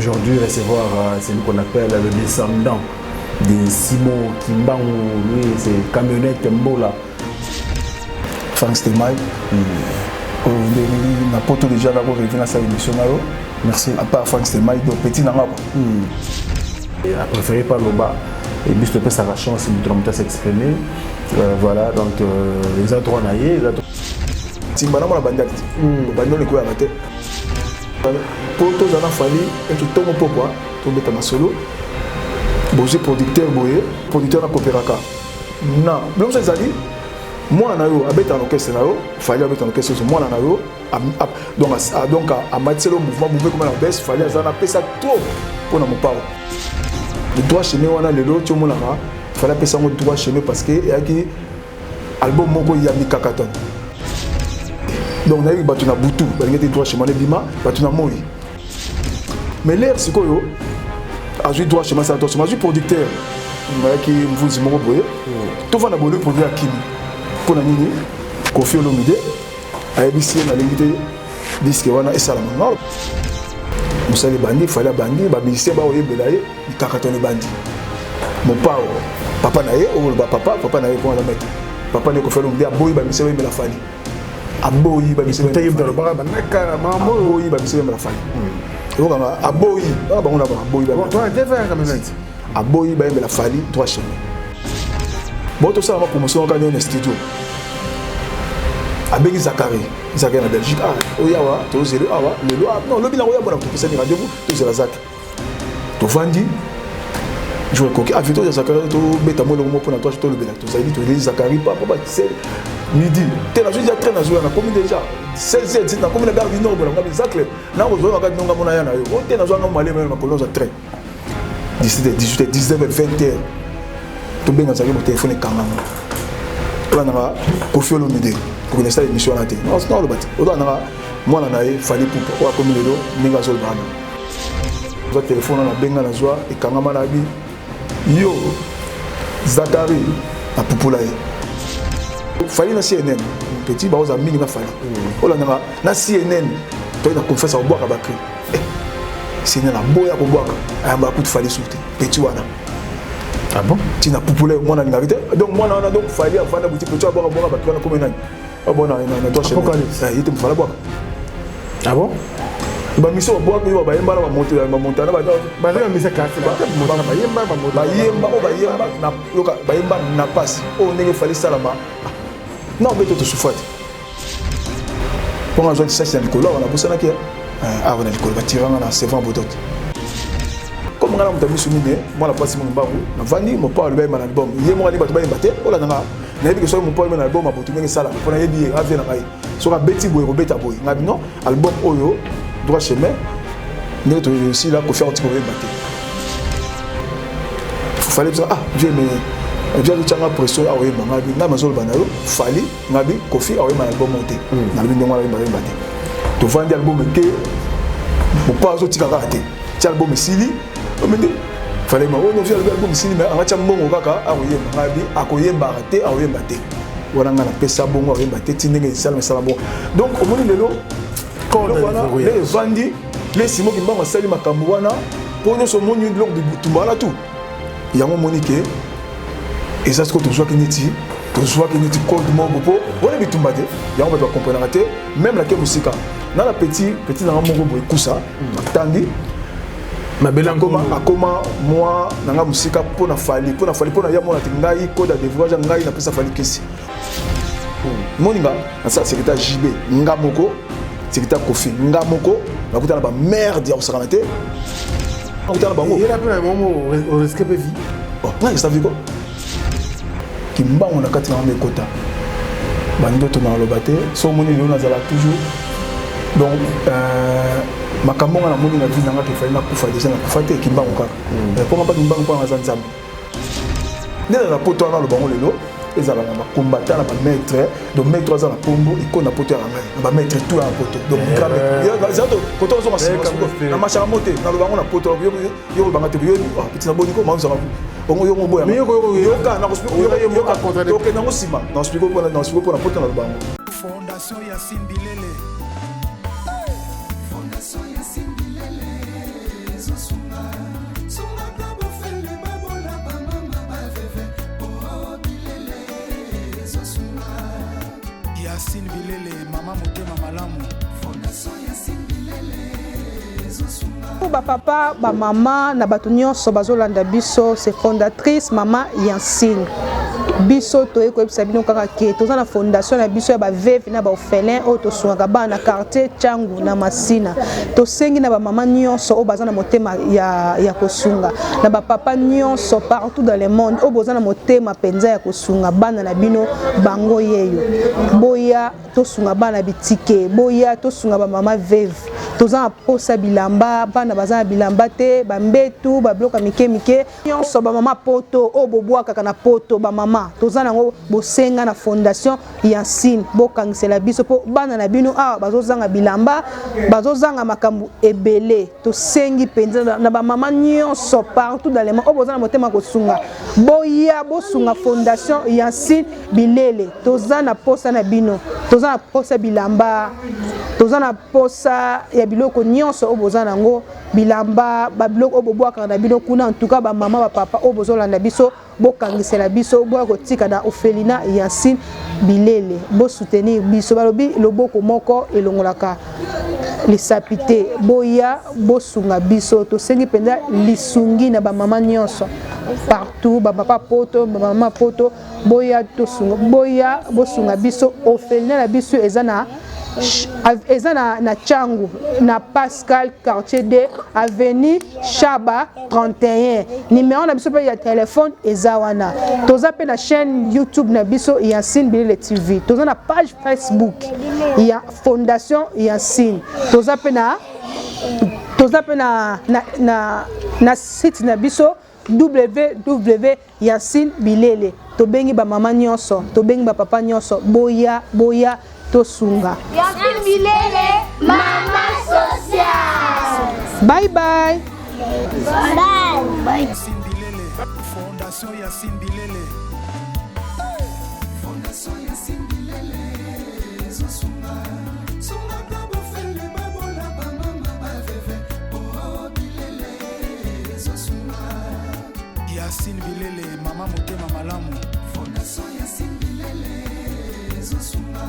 aujourd'hui recevoir celui qu'on appelle le descendant de Simon Kimbangu, lui c'est camionnette Mbola. Frank Stemai. On a pas déjà d'abord revu dans sa émission. Merci. À part Frank Stemai, donc petit n'a pas. Il a préféré par le bas. Et puis, je te sa chance de s'exprimer. Voilà, donc les autres on a eu. Si je suis en train de faire pour tous les enfants, et tout le monde peut voir, tout le monde solo. Bossé producteur, producteur dans Coopéraca. Non, même si dit, moi en ayo, avec un orchestre là, fallait avec un orchestre, moi en ayo, donc à matière le mouvement, mouvement comme la baisse, fallait en appeler ça trop pour nos parents. Le droit chemin on a le lot, tout le monde là, fallait appeler ça le droit chemin parce que il y a qui album moko yami kakaton. Donc, on a eu Batuna Boutou, on a eu des droits chez Manebima, Batuna Moui. Mais l'air, c'est quoi? J'ai eu droit chez Massa, j'ai eu producteur, qui vous dit mon boye. Tout va d'abord le produit à Kimi. Pour la Nini, Kofi Olomide, à ABC, on a limité disque et Salamon. Nous sommes les bandits, il fallait les bandits, les bandits, ils caractèrent les bandits. Mon papa n'a pas, papa n'a pas pour la mettre. Papa n'a pas fait l'ombre, boy, il la famille. Aboyi ba misé taïb dans le bar ba nakara mambo aboyi ba misé ba fali donc aboyi ba on a ba aboyi ba toi tu fais comme ça aboyi ba la fali droit chemin bon tout ça ma promotion quand on est studio avec Zakari en Belgique oyawa to zéro awa le non le bilan oya bona pour ça rendez-vous to zéro Zak to vandi je vois que avec toi Zakari to beta mo le mot pour toi to le bilan to Zali to Zakari papa c'est midi tu as déjà traîné à combien déjà 16 heures tu as combien de gars du nord pour la Zacle là on voit que nous avons na yana yo tu as besoin d'aller même pour l'autre train 17 18 19 20 heures tu bien dans mon téléphone quand même là na Kofi Olomide pour une émission là non c'est pas le bâti au là moi na fallait pour comme le do ninga sol bana le téléphone na benga na joie et quand même na bi yo Zakari a populaire fallait na CNN petit ba aux amis na fallait oh là na CNN toi na confesse au boire bakri CNN na boya ko boire a ba coup de fallait sauter petit wana ah bon tu na populaire moi na ngavité donc moi na donc fallait avant na boutique petit boire bakri na comme nani ah bon na toi chez il te fallait boire ah bon ba mission boire ko ba yemba na monter na ba na mission carte ba yemba na yoka ba yemba na passe oh nenge fallait salama non mais tu te souffres pour un jour de ça c'est un color on a bossé là qui avant le color tirer na c'est vraiment beau comme on a mis sur mine moi la passe mon baou na vandi mon pas le même album il moi ali ba ba mbaté oh là na na bi que so mon pas le album a botu ngi sala pour na yebi rave na kai so ka beti boy robeta boy ngabi non album oyo droit chemin mais tu aussi là ko faire un petit peu mbaté fallait dire ah Dieu mais j'ai dit que pression a oué mangabi na mazol banalo fali ngabi Kofi a oué mon album monté na bi ngwa ba mbate to vendre album ke mo pas zo tika kate ti album sili o mende fallait ma on vient album sili mais en cham bongo kaka a oué ngabi akoyemba raté a oué mbate wana ngana pesa bongo a oué mbate ti ndenge sala sala bon donc au moni lelo quand les vandi les simo ki mbango sali makambo wana pour nous so moni long de butumba tout yango monique et ça c'est quand tu vois qu'il neti code moko po on est bitumba te yango ba comprendre te même la musika na la petit na moko boy kusa tangi mabela akoma moi na musika po na fali po na ya mona tingai code de voyage ngai na pesa fali kisi moninga na ça secrétaire JB nga moko secrétaire Kofi nga moko na kutana ba merde ya osakana te na kutana bango il a pris un moment au risque de vie oh na ça viko mbango na kati na mekota bandoto na lobate so moni leo nazala toujours donc makambo na moni na vie na ngaki fali na kufa déjà na kufa te kimbango kaka pour pas kimbango pour na nzambe nela na poto na lobango lelo ezala na combattant na ba maître donc maître za na pombo ikona poto ya ngai na ba maître tout na poto donc grave ya zato poto zo na macha mote na lobango na poto yo banga te yo petit na boniko ma nzala bongo yo moboya yo ka na yo ka contraire OK na mosima na explique pour na poto na lobango fondation ya Simbilele fondation ya Simbilele Yacine Bilele, Maman Motema Malamu. Fondation Yacine Bilele. Ba papa, ba maman, na bato nyonso bazolanda biso, c'est fondatrice Maman Yacine. Biso toye ko ebisa bino kaka ke toza na fondation na biso ya ba veuve na ba orphelin o to swanga ba na quartier Changu na Masina. To sengi na ba maman nyonso o baza na motema ya kosunga. Na ba papa nyonso partout dans le monde o boza na motema penza ya kosunga bana na bino bango yeyo. Boya to sunga bana bitike, boya to sunga ba mama veuve. Toza na posa bilamba bana baza na bilamba te ba mbetu ba bloka mike nyonso ba mama poto o boboa kaka na poto ba mama toza nango bosenga na fondation Yacine bokangisela biso po bana na bino awa bazozanga bilamba bazozanga makambo ebele tosengi penza na ba mama nyonso partout dans le monde o boza na motema kosunga boya bosunga fondation Yacine Bilele toza na posa na bino toza na posa bilamba toza na posa ya biloko nyonso o boza nango bilamba ba biloko o boboaka na bino kuna en tout cas ba mama ba papa o bozolanda biso bokangisela biso boya tika na Ophelina Yacine Bilele bo soutenir biso balobi loboko moko elongolaka lisapite boya bosunga biso tosengi penza lisungi na ba mama nyonso partout ba papa poto ba mama poto boya tosunga boya bosunga biso Ophelina na biso ezana na Changu na Pascal quartier D avenue Chaba 31 numéro na biso pe ya téléphone ezawana toza pe na chaîne YouTube na biso Yacine Bilele TV toza na page Facebook ya fondation Yacine toza pe na site na biso www.Yacine Bilele tobengi ba mama nyonso tobengi ba papa nyonso boya tosunga Yacine Bilele Maman Sociale. Bye bye. Bye. Yacine Bilele, Fondation Yacine Bilele. Fondation Yacine Bilele. Zosunga, sunga kabo fele babola ba mama ba veve. Oh Bilele, zosunga. Yacine Bilele, Maman Motema Malamu. Fondation Yacine Bilele. Zosunga.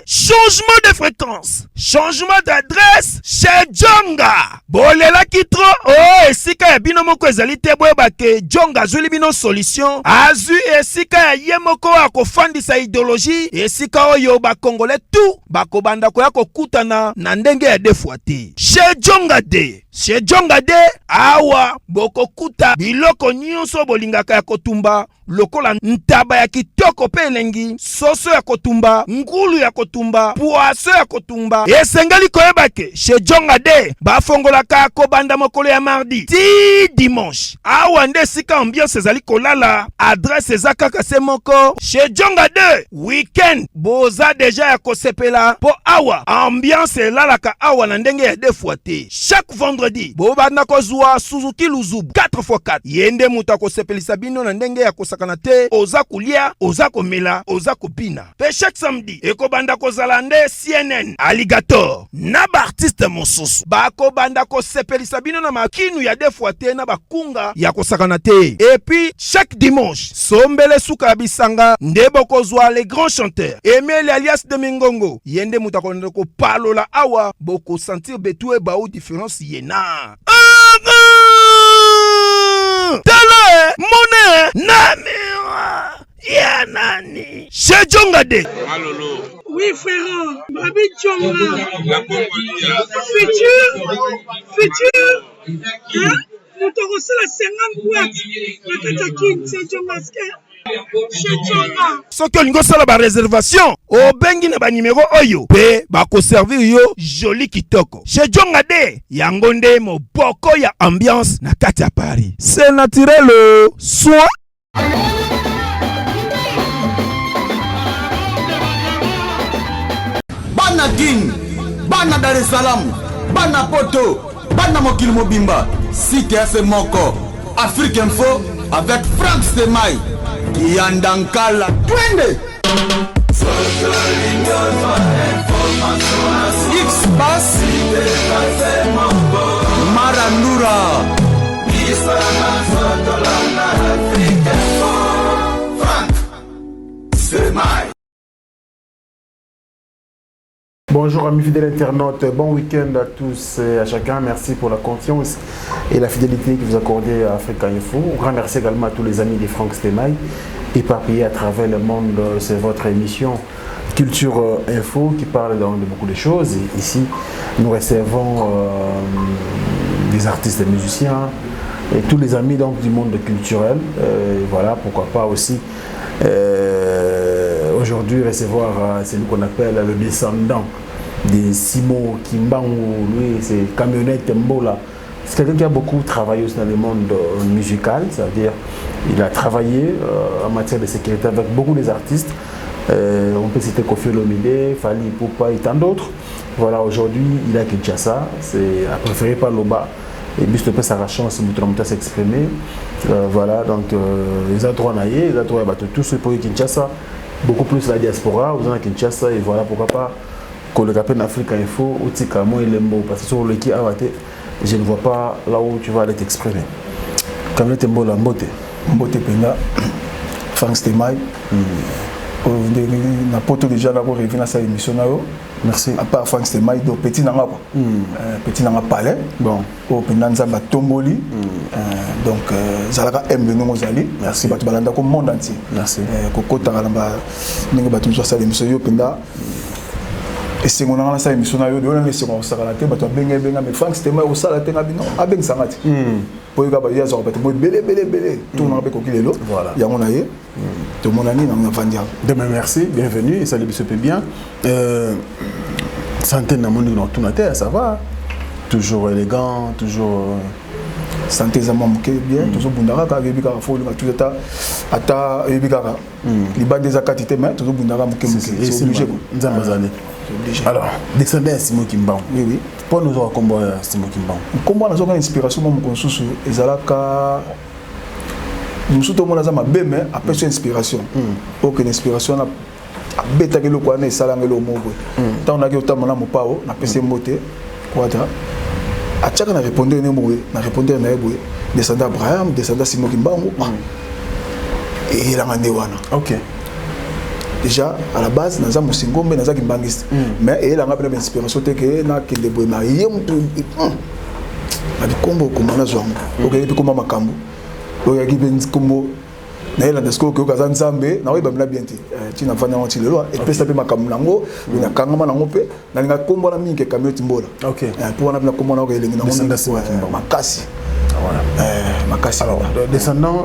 Changement de fréquence, changement d'adresse chez Djonga. Bolela kitro, oh, esika ya bino moko ezali te boyeba ke Djonga azuli bino solution. Azu esika ya ye moko akofandisa idéologie, esika oyo ba Congolais tout bakobanda koya kokutana na ndenge ya defuate. Chez Djonga de. Chez Djonga de awa bokokuta biloko nyonso bolingaka ya kotumba lokola ntaba ya kitoko pe elengi, soso ya kotumba, ngulu ya kotumba, poaso ya kotumba. Esengeli koyeba ke chez Djonga de bafongolaka kobanda mokolo ya mardi ti dimanche. Awa nde sika ambiance ezali kolala, adresse eza kaka se moko. Chez Djonga de weekend boza deja ya kosepela po awa ambiance elalaka awa na ndenge ya defuate. Chaque vendredi bobanda kozwa Suzuki Luzubu 4x4 yende muta kosepelisa bino na ndenge ya kosakana te, oza kulia, oza komela, oza kopina. Pe chaque samedi ekobanda kozala nde CNN Alligator na ba artiste mosusu bakobanda kosepelisa bino na makinu ya defuate na bakunga ya kosakana te. Et puis chaque dimanche sombele suka ya bisanga nde bokozwa les grands chanteurs Emile alias de Mingongo yende muta konde ko palola awa boko sentir betue ba ou différence yena. Tala mone namira ya nani chez Djonga de. Malolo. Oui frère, Babi Djonga. La Congolia. Futur. Hein? Nous t'aurons la 50 boîtes. La Katakine, c'est Djonga. Chez Djonga. Soki olingo sala ba réservation obengi na ba numéro oyo pe bako servir yo joli kitoko. Chez Djonga de yango nde moboko ya ambiance na kati ya Paris. C'est naturel soin. Bana Guine, Bana Dar es Salaam, Bana Poto, Bana Mokili Mobimba, Site Ase Moko, Afrique Info avec Frank Stemai, Yandankala, Twende. Social information Bonjour amis fidèles internautes, bon week-end à tous et à chacun. Merci pour la confiance et la fidélité que vous accordez à Africa Info. Un grand merci également à tous les amis de Franck Stemay, éparpillés à travers le monde. C'est votre émission Culture Info qui parle de beaucoup de choses. Et ici, nous recevons des artistes et musiciens et tous les amis donc, du monde culturel. Voilà, pourquoi pas aussi aujourd'hui recevoir celui qu'on appelle le descendant de Simon Kimbangu. Lui, c'est Camionnette Mbola. C'est quelqu'un qui a beaucoup travaillé aussi dans le monde musical, c'est-à-dire il a travaillé en matière de sécurité avec beaucoup des artistes. On peut citer Kofi Olomide, Fali Ipupa et tant d'autres. Voilà, aujourd'hui il est à Kinshasa, c'est à préférer par Loba. Et puis je sa chance de s'exprimer. Voilà, donc les autres naïfs, les autres tous ceux pour Kinshasa, beaucoup plus la diaspora, vous êtes à Kinshasa et voilà pourquoi pas que le Capitaine Africa Info, Outika, moi il est beau parce que sur le qui a raté, je ne vois pas là où tu vas aller t'exprimer. Quand tu es beau la beauté. Beauté Pena, Franck Stemay. Na poto déjà là pour revenir à cette émission là. Merci. À part Franck Stemay, do petit nanga quoi. Petit nanga palais. Bon. Au Penanza ba tomboli. Donc zalaka aime nous ozali. Merci ba balanda ko monde entier. Merci. Kokota kalamba ninga ba toujours cette émission yo penda. Et c'est mon dans cette émission là yo de on laisse on sala te ba to benga mais Franck Stemay au sala te ngabino abeng sangati. Pour y avoir des arbres, tout le monde a coquillé l'eau. Voilà. Il y a mon aïe. Tout le monde a dit, on a vendu. Demain, merci, bienvenue, et salut, monsieur bien. Santé dans mon dans tout la terre, ça va. Toujours élégant, toujours. Santé, ça m'a manqué bien. Toujours Bundara, quand il y a tout l'état, à Yébikara. Les bagues des acatités, mais toujours Bundara, c'est obligé. Alors, descendez à Simon Kimbangu. Oui, oui. Pour nous avoir combat Simon Kimbangu. Comment nous avons inspiration, mon consus, et Zalaka. Nous sommes tous les gens mais après c'est inspiration. Aucune inspiration a bêta que le quoi n'est salangelo mobo. Tant on a que autant mon amour pao, na pc moté. Quadra. À chaque on a répondu ne moé, na répondu na eboé. Descendant Abraham, descendant Simon Kimbangu. Et il a un wana. OK. Déjà à la base naza musingombe naza kimbangiste. Mais il a une inspiration que na kende boy na yemtu. Na bikombo comme na zwango. OK, puis comme makambo. Donc il y a qui comme naela desko ko kaza nzambe na weba mla bienti tina fanya wanti lelo et pesa pe makamulango na kangama na ngope na linga kombo na mingi kamioti mbola. OK. Pour na kombo na ko elengi na ngope makasi. Voilà. Makasi. Alors descendant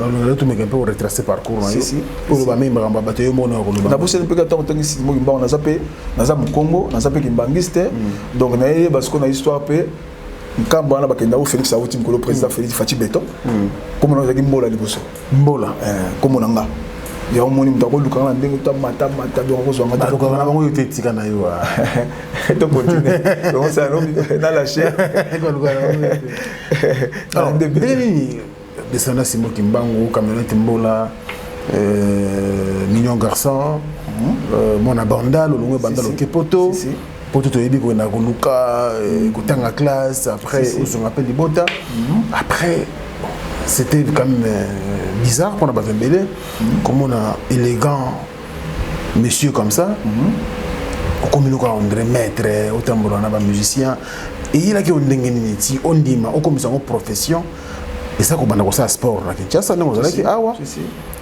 on tout mais un peu retracer parcours na yo. Pour ba memba ngamba bateyo mona ko luba. Na bosse pe ka tonto ngisi mo ngimba na zape na za mukongo na zape kimbangiste donc na ye parce qu'on a histoire pe Quand on a Félix Aouti, le président Félix Fati Beton, comme on a dit Mbola Liboso. Mbola, comme on a il y a un monde qui a dit que tu as mata descendant Simon Kimbangu, Camionnette Mbola, Mignon Garçon, mon abandal, le bandal au Kepoto. Pour tout le monde, on a en classe, après on appelle les botas. Après, c'était quand même bizarre pour nous faire comme on a élégant monsieur comme ça. Comme on dirait maître, autant on a musicien. Et il a qui on dit on dit on comme ça en profession. Et ça qu'on a ça sport là Kinshasa non on a dit ah ouais.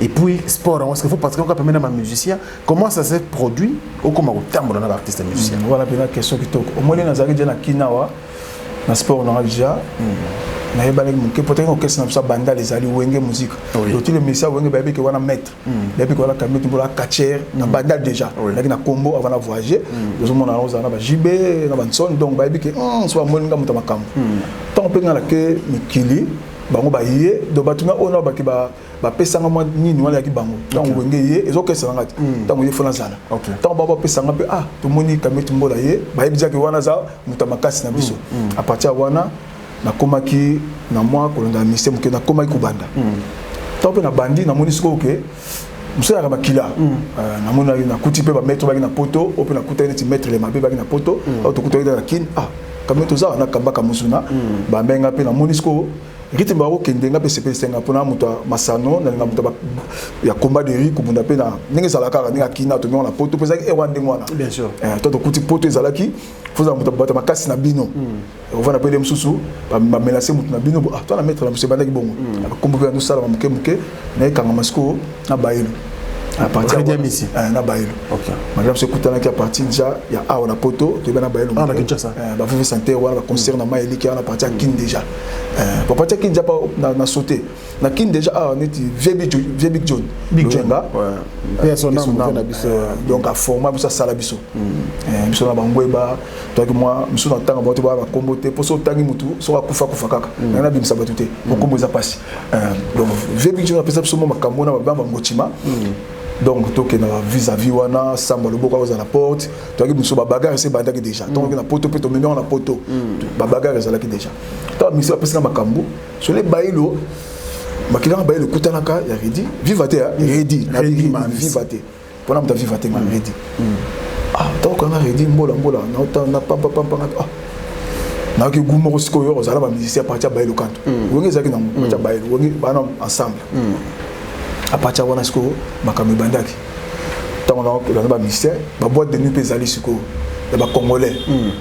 Et puis sport parce qu'il faut parce qu'on peut même un musicien comment ça s'est produit ou comment autant on a artiste musicien. Voilà la question qui toque. Au moins on a déjà na kinawa na sport on a déjà na yeba les que peut-être on question ça banda les ali wenge musique. Donc le musicien wenge baby que on a mettre. Baby que on a camé pour la catcher na banda déjà. Là na combo avant de voyager. Nous on a on a JB na banson donc baby que soit moi nga mutama kam. Tant pe na que mikili bango ba yé do batuna ona ba ki ba pesanga mo nini wala ki bango tango wenge yé ezo kesa ngati tango yé fona zala tango ba pesanga pe to moni kameti mbola yé ba yebija ki wana za mutamakasi na biso a partir wana na komaki na moi kolonda ministère muke na komaki kubanda tango na bandi na moni siko ke musala ka bakila na moni na kuti pe ba mettre ba na poto ope na kuta neti mettre le mabe ba na poto to kuta na kin kameti za na kamba kamusuna ba menga pe na moni siko rythme baro kendenga pe CP senga pona muta masano na muta ya combat de rue kubunda pe na ninga salaka ninga kina to na poto pesa e wande ngwana bien sûr to kuti poto ezalaki faut muta bata makasi na bino on va appeler mususu ba menacer muta na bino ah toi na mettre la monsieur bandaki bongo kombo pe no sala muke muke na kanga masko na bailo à partir de ici na bailo OK madame se kutana ki à partir déjà ya a on a poto to bana bailo ah na Kinshasa ba vous santé wala concert na maili ki on a partir kin déjà pour partir kin déjà pas na sauter na kin déjà ah on est Big John ouais son nom na biso donc à format ça sala biso biso na bangweba toi que moi biso na tanga boto ba kombote pour so tangi mutu so kufa kaka na bimisa batute pour kombo za passe donc Big John a pesa biso mo makambo na ba ngochima donc toke na vis-à-vis wana samba le boka à la porte toi que ba bagarre c'est bandaki déjà donc na poto pe to même na poto ba bagarre ça là qui déjà toi mi ça pesa makambo sur les bailo makila bailo kutanaka ya ready vivate ready na vivate pona mta vivate ma ready ah donc on a ready mbola na papa ah na ki gumo ko siko yo zala ba musicien partir bailo kanto wonge zaki na partir bailo wonge bana ensemble à partir wana siko makambo bandaki tant on a ba musicien ba boîte de nuit pezali siko ya ba congolais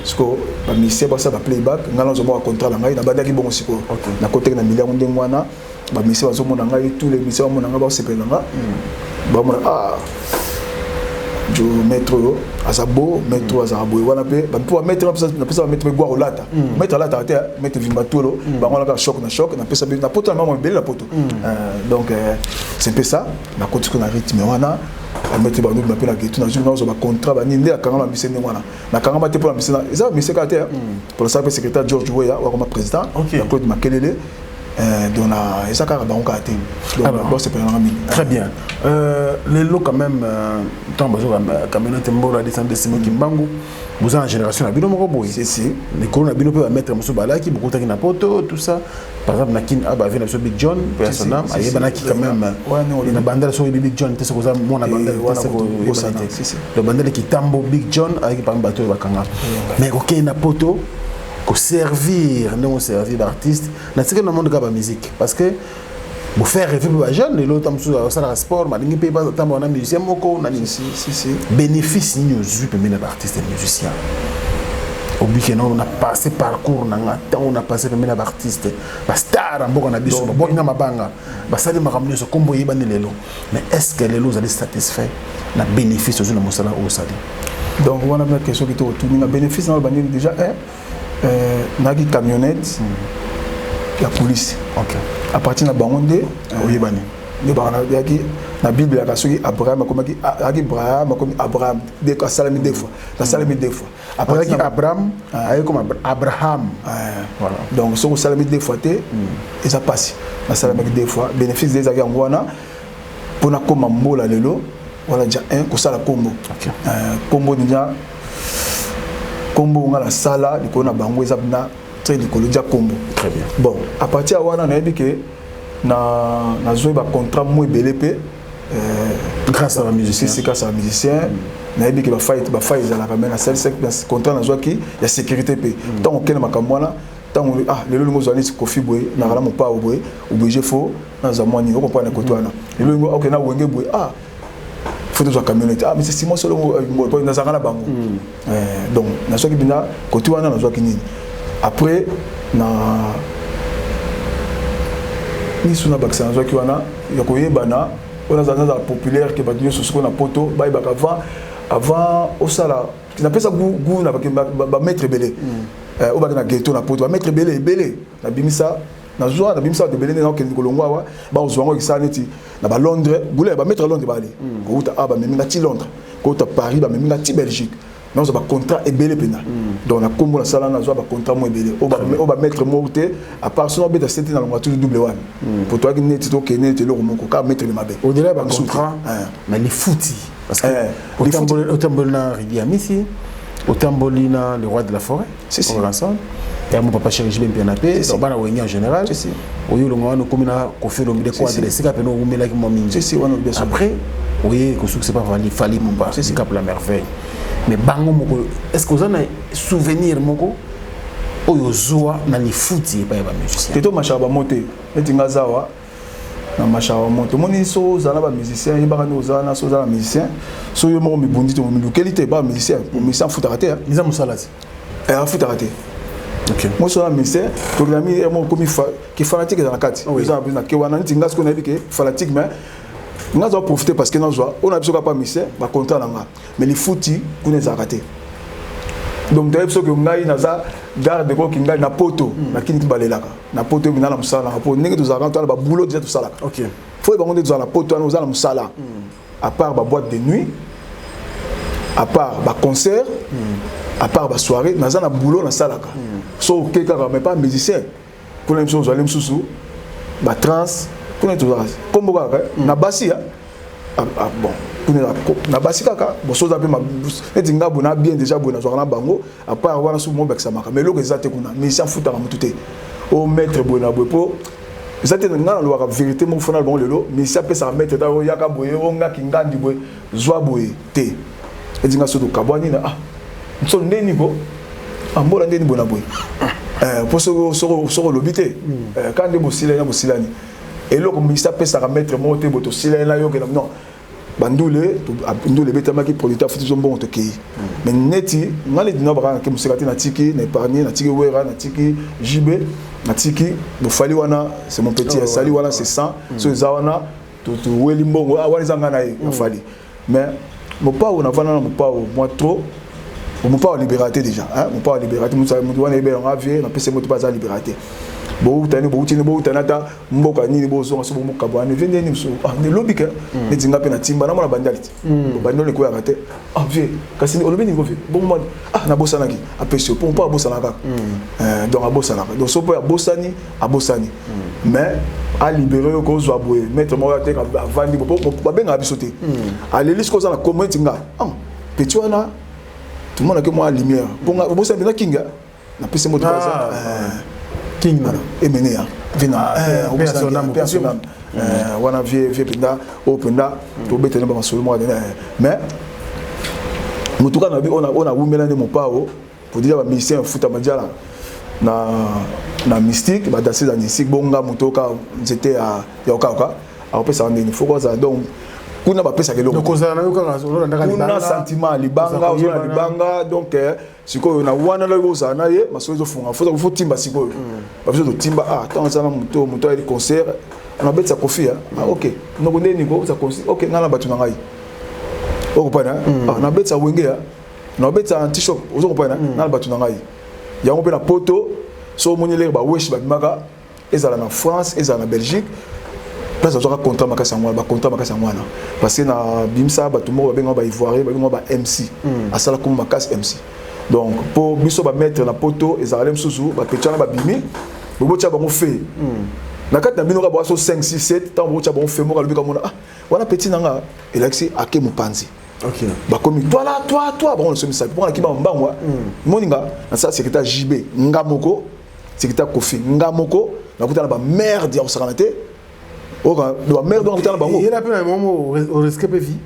siko ba musicien ba ça ba playback ngala zo mo contrat la ngai na bandaki bongo siko na côté na milliard ndenge wana ba musicien zo mo na ngai tous les musiciens mo na ngai ba sepela nga ba mo ah jo metro azabo metro azabo wana pe ba pour mettre na pesa mettre gwa olata mettre lata te mettre vimbatolo ba ngala ka choc na pesa na poto na maman belle la poto donc c'est un peu ça na continue na rythme wana mettre ba nous m'appelle la gueto na jour na ba contrat ba ninde akanga na misene wana na kanga ba te pour la misene ça misene ka te pour ça le secrétaire George Weah wa comme président Claude Makelele donc là ça car ba on ka te donc c'est pas très bien les lots quand même tant bazo camionnette mbola descendre de Simon Kimbangu vous en génération na bino moko boy si les colons na bino peut mettre muso balaki beaucoup taki na poto tout ça par exemple na kin aba vient sur Big John personnel aye banaki quand même na bandela sur Big John te ko za mona bandela le bandela qui tambo Big John avec par bateau bakanga mais OK na poto ko servir non servir d'artiste na ce que le monde de musique parce que pour faire rêver les jeunes les autres ça la sport malingi pe pas tant on a musicien moko na si bénéfice ni aux pe mena artiste et musicien au but que on a passé parcours na ngata on a passé pe mena artiste ba star mboko na biso ba na mabanga ba sali makamyo so kombo yeba ni lelo mais est-ce que les lots allaient satisfaire na bénéfice aux na mosala au sali donc on a une question qui te retourne na bénéfice na bani déjà nagi camionnette la police OK à partir de Bangonde oyebani ne bana yaki na Bible ya kasoki Abraham komaki Abraham de ka salami deux fois la salami deux fois après Abraham aye comme Abraham voilà donc so salami deux fois té et ça passe la salami deux fois bénéfice des agents wana pona koma mbola lelo wala déjà un ko sala kombo kombo nya kombo ngala sala likona bango ezabna très likolo dia kombo très bien bon à partir wana na yebike na zo ba contrat mo BLP grâce à la musicien c'est grâce à la musicien na yebike ba fight za la kamera celle contrat na zo ki ya sécurité pe tant on kena makamwana tant lelo ngo zo ani Kofi boy na kala mo pa boy obligé faux na za mwani ko pa na kotwana lelo ngo OK na wenge boy faut de camionnette mais c'est Simon solo mo na zakala bango donc na so ki bina côté wana na zo ki nini après na ni suna baksa na zo ki wana ya koyebana on a za populaire que badio sosiko na poto ba avant au sala na pesa goût na ba mettre belé au ba na ghetto na poto ba mettre belé na bimisa na joie na bimisa de belé na ko kolongwa wa ba ozwango kisaneti na ba Londres boule ba mettre Londres ba ali ko uta aba meminga ti Londres ko uta Paris ba meminga ti Belgique non ça ba contrat et belé pena donc na kombo na sala na joie ba contrat mo belé o ba mettre morté à part son beta c'était dans le mois tout double one pour toi qui n'est to kené te lo moko ka mettre le mabe au delà ba contrat mais les fouti parce que au tambolina Ridiamisi au tambolina le roi de la forêt c'est ensemble et mon papa chéri bien bien appelé donc bana wengi en général au yo longo no komina ko felo mi de ko adresse ka peno o mela ki mo mingi après oui ko c'est pas fali mon pas c'est cap la merveille mais bango moko est-ce que vous en avez souvenir moko oyozwa na lifuti pa ba musicien teto machaba monte etinga zawa na machaba monte moni so zala ba musicien yebaka no zala so zala musicien so yo mo mibundi to mi qualité ba musicien musicien futarate miza musalati futarate. OK moi so la musicien programme est mon comme qui fanatique dans la carte ça na ke wana ntinga ce qu'on a dit que fanatique mais on a profiter parce que on a besoin pas musicien ba contrat nanga mais les fouti kuna za raté. Donc tu as besoin que ngai naza garde ko kinga na poto na kini balelaka na poto bina na musala po ndenge tozaka to ba boulot déjà tout ça là. OK faut ba ngonde tozala na poto na uzala musala à part ba boîte de nuit à part ba concert à part ba soirée naza na boulot na salaka so quelqu'un mais pas musicien pour les choses aller msusu ba trans pour les tozala comme boka na basi bon na basi kaka boso za pe ma etinga bona bien déjà bona zo na bango à part wana sou mo beksa maka mais loko ezate kuna mais ça futa ka mutute o maître bona bopo ezate nga na lo ka vérité mo fona bon lelo mais ça peut ça maître ta yaka boye o nga kingandi boye zwa boye te etinga so to kabwani na so ndeni bo ambola ndeni bona boye pour so lobité quand de bosila na bosilani et loko mais ça peut ça maître mo te boto silana yo que non bandule betama ki producteur futu zo mbongo to kei mais neti ngale dina baka ke musikati na tiki na épargner na tiki wera na tiki jibe na tiki bo fali wana c'est mon petit sali wana c'est 100 so zawana to weli mbongo wana zanga na e fali mais mo pa on avana na mo pa moi trop mo pa liberté déjà hein mo pa liberté mo wana ebe on avie na pese mo to pas liberté bo tani bo tini bo tanata mboka nini bo so mo kabane vende ni so ne lobika ne tinga pe na timba na mona bandaliti bandole ko ya kate vie kasi olobi ni ko vie bon mo na bosana ki apesio pour pas bosana ka donc abosana donc so po abosani mais a libérer ko zo aboye mettre mo ya te ka vandi bo ba benga bisote a lelis ko za na comment tinga petit wana tout le monde a que moi lumière bon bosana na kinga na pese mo to King Emenea vina personnel wana vie penda openda to betena ba solo moi mais mutuka na bi on a wumela ne mopao pour dire ba musicien futa majala na mystique ba danser dans mystique bonga mutoka c'était ya okaka après ça on est faut quoi ça donc kuna ba pesa keloko kozana yo kanga zo ndaka kuna sentiment libanga ozona libanga donc sikoyo na wana la yoza na ye maso zo funga faut timba sikoyo ba besoin de timba tant ça na muto ya concert on a betsa kofi OK noko ndeni ko za concert OK ngala batu na ngai o kopana na betsa wenge na betsa anti-shop ozo kopana ngala batu na ngai yango pe na poto so monile ba wesh ba maka ezala na France ezala na Belgique place azoka contrat makasa ngwana ba contrat makasa ngwana parce que na bimsa ba tumo ba benga ba ivoirien ba benga ba MC asala comme makasa MC donc pour biso ba mettre na poto ezala msusu ba petana ba bimi bo tia bango fait na kati na bino ka ba so 5 6 7 tant bo tia bango fait mo ka lobika mona wana petit nanga elexi ake mupanzi OK ba komi toi bon so misa pour na kiba mbangwa moninga na sa secrétaire JB ngamoko secrétaire Kofi ngamoko na kutana ba merde ya osakanate la merde donc bango il a pas un moment au risque de vie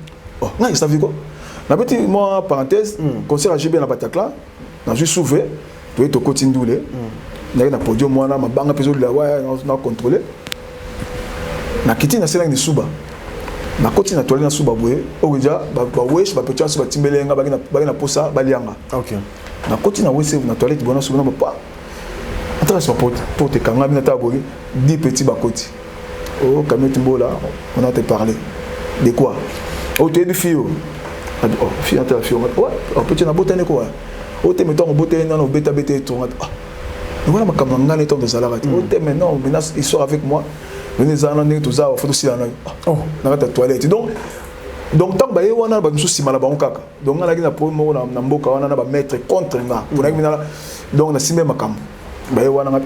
non ça veut quoi na petit moi parenthèse concert à JB na Bataclan na juste sauvé tu es to kotindule na podium moi na mabanga peso la ouais na contrôler na kiti na sela ni suba na koti na toile na suba boye o déjà ba wesh ba petit suba timbelenga ba na posa balianga OK na koti na wese na toilette bona suba na pas attrape sa porte kanga na taboye 10 petits bakoti. Oh, Kamé Timbola, on a te parlé. De quoi? Oh, tu es du fille. Oh, fille, tu es la fille. Ouais, oh, petit, on a beauté, quoi. Oh, tu es maintenant, on beauté, non, on bêta, bêta, tout. Voilà, ma camarade, on est dans salaire. Oh, tu es maintenant, il sort avec moi. Venez à l'année, tout ça, il faut aussi la oh, dans la toilette. Donc, tant que on a un souci mal à Bankaka. Donc, on a une promo, on a un mboka, on a un maître contre moi. Donc, on a six mêmes cam. On a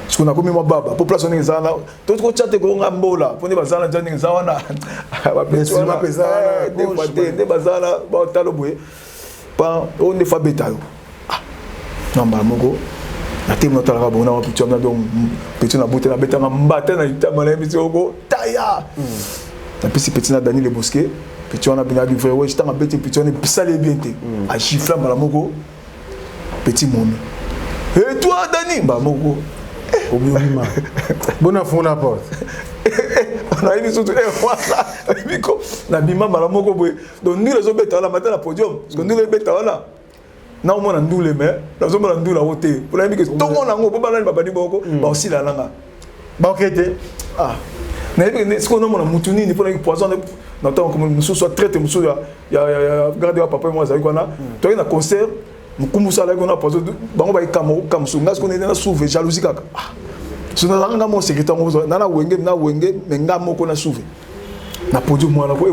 ce qu'on a commis moi baba population ni zana to ko chate ko ngambola pone bazana jani zawana ba pesa ma pesa de pate de bazana ba talo boye pa on ne fa beta yo non ba moko na temo na tala bona wa pichona donc petit na boute na beta na mbata na itama na biso ko taya na pisi petit na Daniel Bosquet pichona bina bi vrai ouais tanga beti pichona pisale bien te a gifla mala moko petit momi Et toi, Dani? Bah, moko. Obioma. Bonne fond la porte. On a une surtout voilà. Biko na bima mala moko boy. Donc nous les obéta la matin la podium. Parce que nous les bêta là. Na on a ndou les mais, na zo mona ndou la woté. Pour la que tout le monde ngo ba bala ba bani boko, ba aussi la langa. Ba okete. Ah. Na ce qu'on a mona mutuni ni pour les poison na temps comme musu soit traité musu ya garder papa moi ça kona. Toi na concert, mukumbu sala kona poison bango ba ikamo kamsu. Ngas qu'on est na souve jalousie kaka. Si nous avons un secrétaire, nous avons un moko na souve. Na podium moi na ko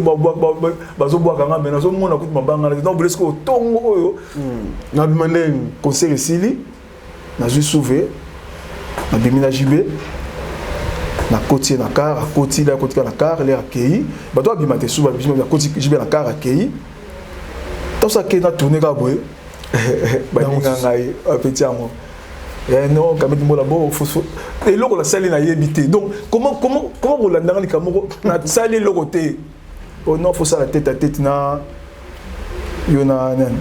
bazo boa kanga mais na zo mona ko mabanga na donc presque tongo oyo na demandé conseil ici na ju souve na bimina jibe na côté na car à côté na car les accueilli ba doit bimate souba bimina côté jibe na car accueilli tout ça qui na tourner ka boye ba ninga ngai petit amour. Non, quand même, et là, on a salé na yébité. Donc, comment on l'a dans les cameroun, on a salé le côté. Oh non, faut ça la tête à tête na. Yona nan.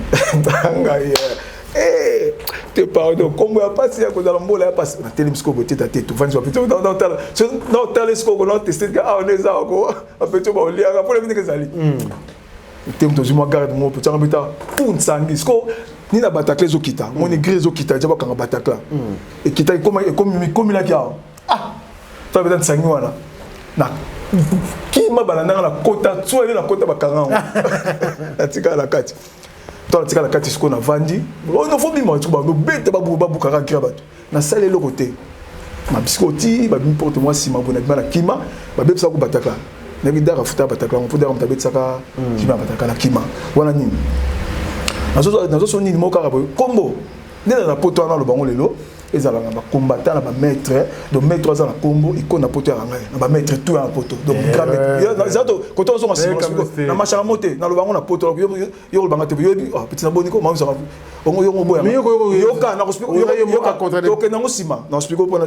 Eh, te pardon. Comme on a passé à cause de l'ambo là, passe. On a téléscope tête à tête. Tu vas nous appeler. Non, téléscope on a testé. Ah, on est là encore. Après tu vas au lit. Après le minute que ça lit. T'es dans une garde mon petit habitat. Pour sangi. Ni na batakla zokita mon église zokita jaba kanga batakla et kita comme la kia ah toi peut-être sangi wana na qui ma balana na kota soit na kota bakanga atika la kati toi atika la kati ce qu'on a vendu on ne faut pas tu ba bête babu kaka kia bato na sale le côté ma biscotti ba porte moi si ma bona na kima ba bepsa ko batakla na bidara futa batakla on peut dire on tabet saka kima batakla kima wana nini nazo soni ni moka rabo combo nena na poto na lo bango lelo ezala na combattant na ba maître donc maître za na combo iko na poto ya ngai na ba maître tout na poto donc grand maître zato koto so na macha moté na lo bango na poto yo lo banga te yo petit na boniko ma so ongo yo boya yo ka na ko yo ka contre donc na ngosima na explique pour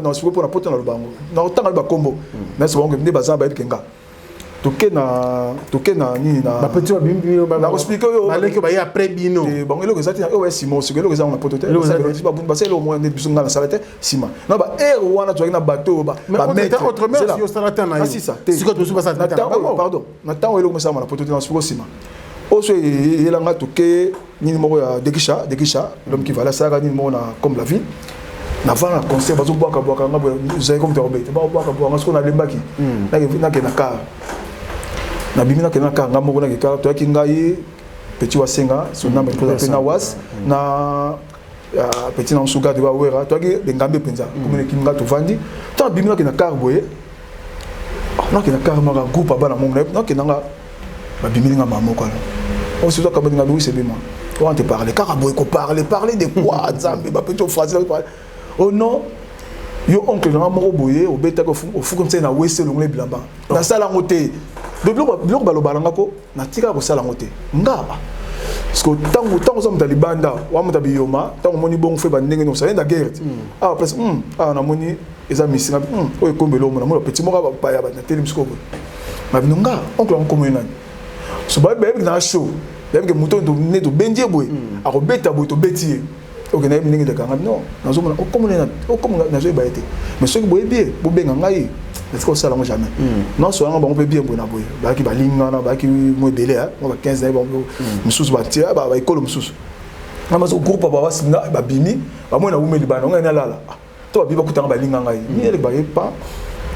na poto na lo bango na otanga ba combo na so bango ne baza ba kenga toke na nini na ba petit bimbi na explique yo baleki ba ya après bino bon elo ezati na o simo ce que elo ezanga na potote ba bun ba selo mo ne bisunga na salate sima na ba wana to na bateau ba mettre autrement si au salate na si ça si ko to ba salate pardon na temps elo mo sama na potote na explique sima o so elanga toke nini mo ya dekisha l'homme qui va la saga nini mo na comme la ville na vana concert bazo boaka ngabo zai comme tobete ba boaka ngasko na lembaki na ke na car na bimina ke na car ngamo ko na ke car to yaki ngai petit wasenga son nom est na was na petit na suga de wera to yaki de ngambe penza comme kinga to vandi to bimina ke na car boye na ke na car ma groupe ba na mo na ke na ba bimina ngama ko la on se doit comme na Louis Sebema on te parler car boye ko parler de quoi nzambe ba petit français oh non yo oncle na moko boye obeta ko fuku nse na wese longole bilamba na sala ngote de blok balobalanga ko na tika ko sala ngote nga parce que tango so mutalibanda wa mutabiyoma tango moni bon fe ba ndenge no sa na guerre ah parce na moni eza misinga o ekombelo mo na mo petit moko ba ya ba na télémiscope ma binonga oncle on komo nani so ba be na show be ke muto to ne to benje boye a ko beta boye to betier ok na yebinenge de kanga non nazomona okomona nazo yeba ete mais soki boye bien bobenga ngai esika osala ngo jamais non so yanga bango mpe bien boye na boye bayaki balingana bayaki mo ebele mo ba 15 na bango mosusu batia baekolo mosusu nga maso groupe bawasinga babimi bamoi na umeli bana ngai nalala to babi bakutanga balinga ngai niele bayepa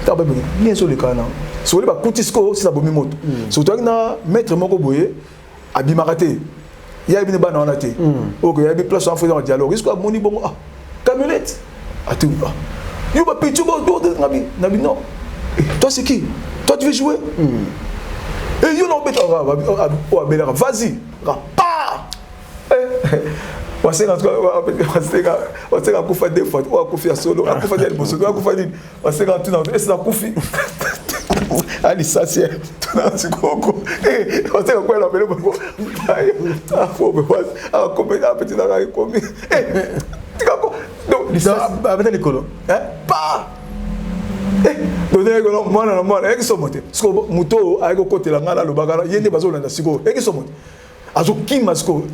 ta babi ni ezoleka na sokoli bakuti siko sisa bomi moto surtout na maître moko boye abimaka te il y a une bonne en athée. Ok, il y a une place en faisant un dialogue. Est-ce que mon bon camionnette? Attends, il va péter au Nabi. Nabi non. Toi c'est qui? Toi tu veux jouer? Et il y a un vas-y, pas. On sait qu'on fait des fautes, on fait solo, on fait des bosses, on fait des. On sait qu'on tout et ça confie. Ali ça c'est tout dans ce coco et on sait quoi la belle beaucoup ah faut me voir ah comme un petit dans la comme tu comprends donc ça avec l'école hein pas donc l'école moi avec son moteur parce que moto avec côté la ngala le bagala yende bazo landa siko avec son moteur azo kimasko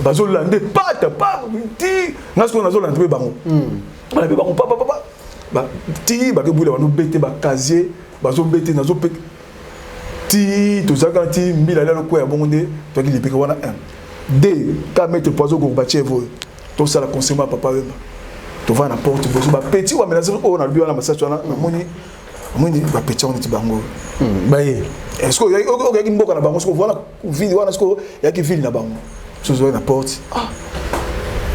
bazolande pata pa ti ngasko nazolande pe bango bala pe bango papa ba ti ba ke bula bano bete ba casier bazo bete nazo pe ti to zaka ti mbila la ko ya bongo nde to ki lipeka wana 1 2 ka mettre poison Gorbatchev to ça la conseiller papa wema to va na porte bozo ba petit wa menace o na bio na massage wana na moni ba petit on ti bango baye est-ce que y a qui mboka na bangosko voilà vide wana sko ya ki ville na bango so zo na porte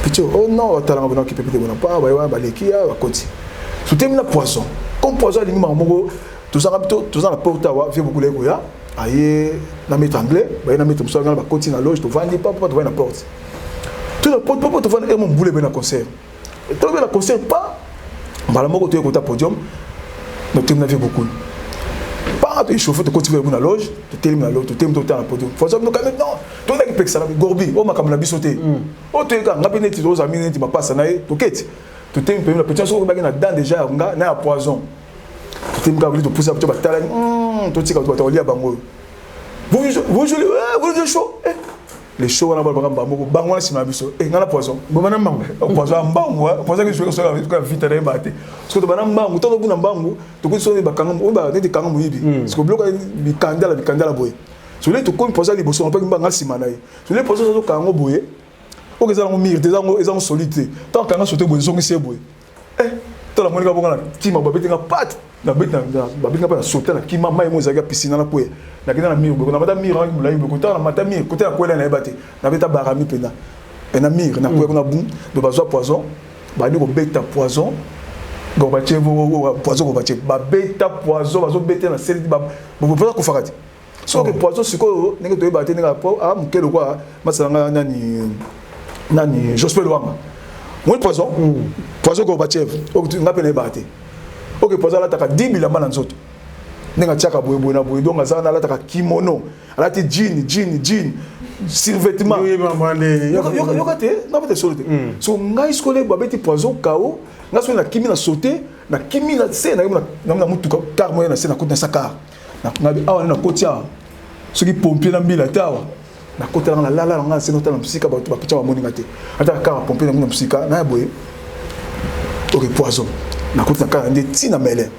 petit oh non talanga bona ki pepite bona pa ba lekia ba koti so termine la poisson comme poisson lingi mangoko tout ça la porte wa vie beaucoup leko ya aye na mettre anglais ba na mettre muso ngala ba koti na loge to vandi papa to va na porte tout la porte papa to va na mon boule ben na concert to ben na concert pas bala moko to ekota podium no termine vie beaucoup pas de chauffer de continuer na loge to termine la loge to termine to na podium faut ça no quand même non to na ki peksa na gorbi o makamla bisoté o to eka ngapi neti to za mineti ba passa na e to keti to termine la petite so ba na dan déjà nga na poison tu me dis de pousser un petit peu tu sais quand tu vas lire bango vous jouez chaud les shows on a bango si ma biso et ngala poisson bomana mbango poisson mbango poisson que je vais sur avec vite na bate parce que bana mbango to kuna mbango to ko so ba kango ba neti kango muyibi parce que bloka bikandala boye so les to ko poisson liboso on pas mbanga sima na ye so les poisson to kango boye o que ça on mire des ils solide tant kango sauter boye so ngi boye to la monika bonga tima ba betinga pat na babinga pa sauter na kima mai mo zaga piscine na kwe na kina na mire na mata mire ngi mulai ko ta na mata mire côté na kwela na ebate na beta barami pena na mire na kwe na bum do bazwa poison ba ni ko beta poison Gorbatchev poison Gorbatchev ba beta poison bazo beta na sel ba ba ko fakati so que poison siko ngi to ebate nga po a mukelo kwa masanga nani Jospel Wanga mon poison Gorbatchev nga pena ebate ok poza la taka 10 000 bana nzoto nenga tiaka boye na boye donc azana la taka kimono alati jean survêtement yokate na bete solite so ngai skole babeti poison kao nga so na kimi na sauter na kimi na se na mutuka car moyen na se na kota saka na awa na kotia so ki pompier na mbila tawa na kota na la nga se nota na psika ba to ba kicha ba moninga te ata car pompier na psika na boye ok poison na kota ka ndé tina mele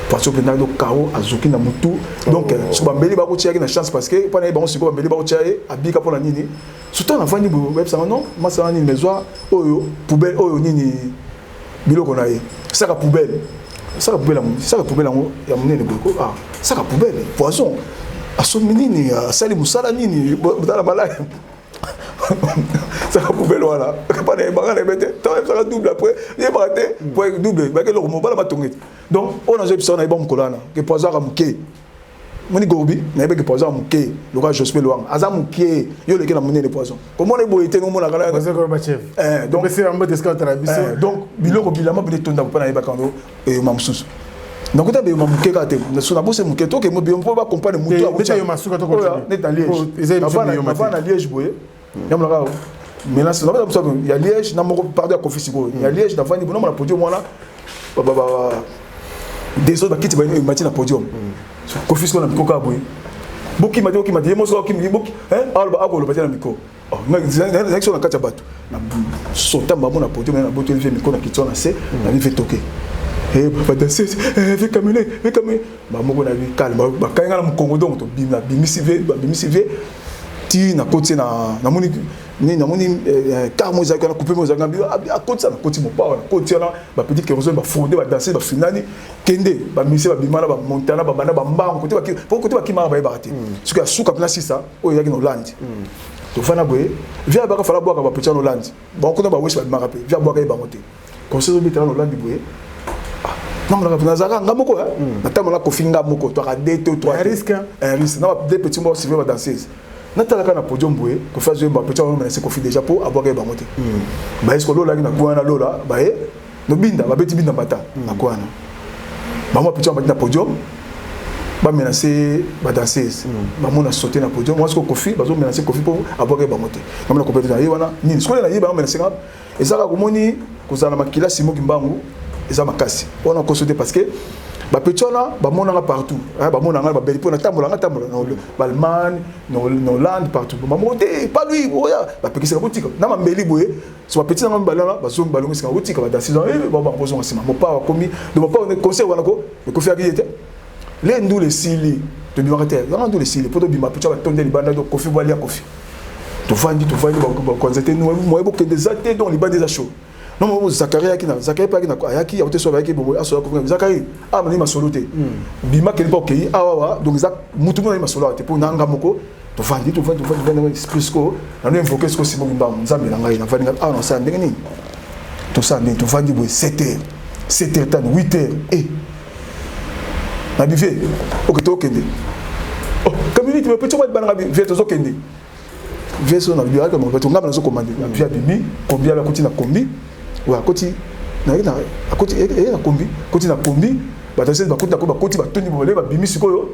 parce que na do kao azuki na mutu donc so ba mbeli ba ko tia na chance parce que pa na ba siko ba mbeli ba ko tia abika pour la nini surtout na vandi bo web ça non ma ça nini maison oyo poubelle oyo nini biloko na ye saka poubelle ngo ya munene boko saka poubelle poison aso nini sali musala nini botala malaya ça va poubelle voilà pas des bagages bête ça va double après il est raté pour double ba que le mot pas la tongé donc on a j'ai ça na bon kolana que poison à muke moni gorbi na be que poison à muke le gars Jospel Wanga aza muke yo le que na monnaie de poison comment on est boité nous mona kala poison Gorbatchev donc c'est un peu descanter biso donc biloko bilama bi tonda pas na ba kando et mamsusu donc tu as besoin de quelque chose na bosse muke to que mo bien pas comprendre mutu a déjà yo masuka to continue net à Liège na Liège boye yamla maintenant c'est normal ça il y a Liège na moko pardon à Kofi Siko il y a Liège na vandi bona na podium wana des autres qui te bañent match na podium Kofi Siko na mikoka boye boki mati yemo so kimi boki alba akolo batia na miko na action na kacha bato na sota mbamo na podium na boto lever miko na kitso na se na vi fait toquer ba danser avec caminer ba moko na vi calme ba kanga na Congo donc to bimna bimisive ti na côté na moni ni na moni car mo za kana couper mo za ngambi a côté ça na côté mo pa na côté là ba petit kérosène ba fonder ba danser ba finani kende ba misi ba bimana ba montana ba bana ba mbango côté ba pour côté ba kimara ba barati ce que souka place ça o yaki no land to fana boye via ba ka fala boka ba petit no land ba ko na ba wish ba marape via boka ba moté conseil bi no land boye non la na zaka ngamoko na tamo la kofinga moko to ka 2 to 3 risque na ba des petits mots si va danser natalaka na podium boye ko faze ba petit on menacé ko fi déjà pour avoir ba moté ba est-ce que lola na kuana lola ba e no binda ba beti binda mata na kuana ba mo petit on na podium ba menacé ba danseuse ba mo na sauter na podium moi ce ko fi ba zo menacé ko fi pour avoir ba moté comme la compétition yi wana ni ce ko na yi ba menacé ngam ezaka ko moni ko zana makila simo kimbangu eza makasi on a consulté parce que ba petit là ba monanga partout ba monanga ba beli pona tambola na Allemagne na Hollande partout ba monter pas lui oya ba petit c'est boutique na mambeli boye so ba petit na mbalala ba zomba balongo c'est boutique ba decision ba ba bozo ngosima mo pa komi do ba pa on conseil wana ko ko fi akiyete les ndou les sili de bimarité na ndou les sili poto bima petit ba tonde libanda do kofi bolia kofi to vandi ba konzete no mo ebo que des athées dans les bandes des achats. Non, mais Zakaria qui n'a Zakaria pas qui n'a Ayaki a été sauvé avec Bobo, a sauvé Zakaria. Ah, mais il m'a soloté. Bima qui n'est pas ok. Ah, ouais, donc Zak, Moutoumou il m'a soloté pour Nanga Moko. Tu vends, plus que. On a invoqué ce que c'est mon bam. Zambi Nanga, il a vendu. Ah, non, ça n'est tout ça, tu vends du 7h, 7h, 8h. Et. Na bivé. Ok, tu okende. Oh, community, mais petit peu de banane, viens, tu okende. Viens, on a vu, comme on va tout ngam, on a commandé. Puis à Bibi, combien la continue à combi. Ouais, côté na côté na kombi côté na kombi ba tase ba côté na ko ba côté ba toni bolé ba bimi sikoyo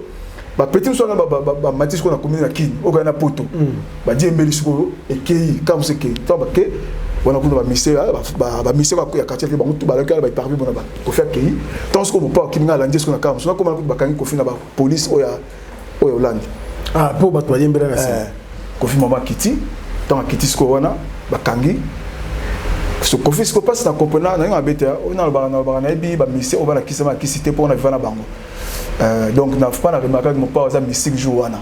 ba petit so na ba matis ko na kombi na kini o ga na poto ba di embeli sikoyo e kei comme c'est que to ba ke wana ko ba mystère ba mystère ko ya quartier ba mutu ba la ba parmi bona ba ko faire kei tant ce ko pas ki nga landi ce ko na kam so na ko ba kangi ko fina ba police o ya Hollande ah pour ba to yembera na ça ko fi mama kiti tant kiti ce ko wana ba kangi ce qu'on fait passe dans Copenhague na ngabete on a na bi ba mission on va na kisama kisité pour na vana bango donc na pas na remarquer mon pas za mystique joana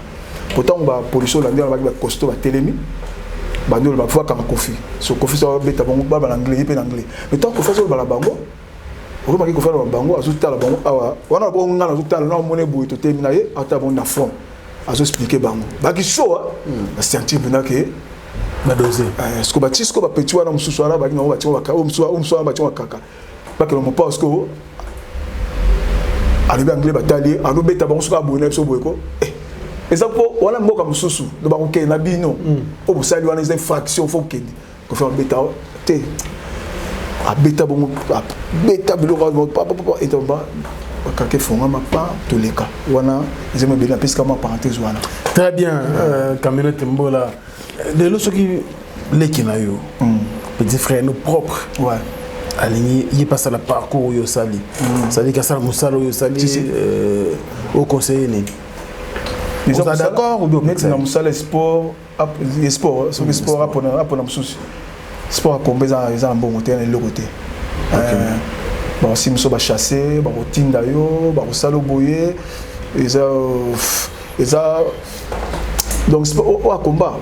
pourtant ba police la ndira ba costo ba telemi ba ndolo ba fois quand kofi so kofi so beta bango ba l'anglais pe l'anglais mais tant qu'on fait so ba la bango on va ko faire ba bango azuta la bango awa wana bo ngana azuta na mone boy to terminer ata bon na fond azo expliquer bango ba ki show a sentir bina ke badosé ce que bâti ce que petit wana mususu wana ba kino bâti waka o mususu wana bâti kaka ba que le pas ce que ali ba anglais batali alo beta ba mususu abone so boyeko exemple wana mboka mususu do ba ko na bino o busali wana des infractions faut que ko faire beta te a beta bon beta bilo papa et tomba bakake fonga mapa toleka wana ezeme bien parce que ma parenthèse wana très bien camionnette mbola de l'autre qui l'équinayo petit frère nous propre ouais aligné il passe à la parcours yo sali ça dit que ça musalo yo sali au conseiller né ils sont d'accord ou bien maintenant musalo sport sur le sport pour na mususu sport combat ils ont bon côté et le côté bon si muso ba chasser ba rotinda yo ba salo boyer ils donc au combat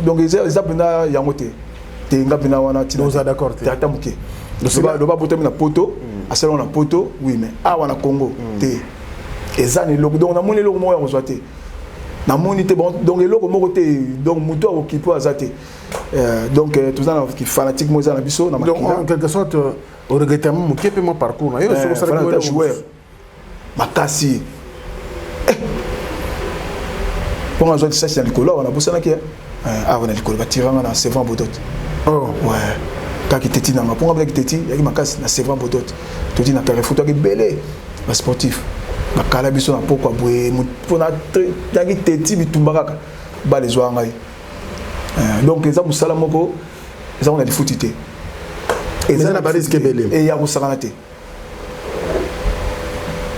donc ils apprennent yangote tenga bina wana ti nous d'accord te atamuke do ba botem na poto aselo na poto oui mais wana Congo te ezani logo donc na moni logo mo ya kozwate na moni te bon donc eloko moko te donc muto okipo azate donc tout ça qui fanatique mo za na biso na donc en quelque sorte au regrettement mo kepe mo parcours na yo sur ça le joueur makasi pour un joueur ça c'est Nicolas on a bossé là qui ah on a Nicolas va tirer na Sévan Bodot oh ouais quand qui teti na pour avec teti il y a makasi na Sévan Bodot tu dis na Carrefour tu belé ba sportif ba kala biso na poko boye pour na tangi teti bitumbaka ba les zo ngai donc les amusala moko les on a des footité et ça na balise kebele et ya musakanate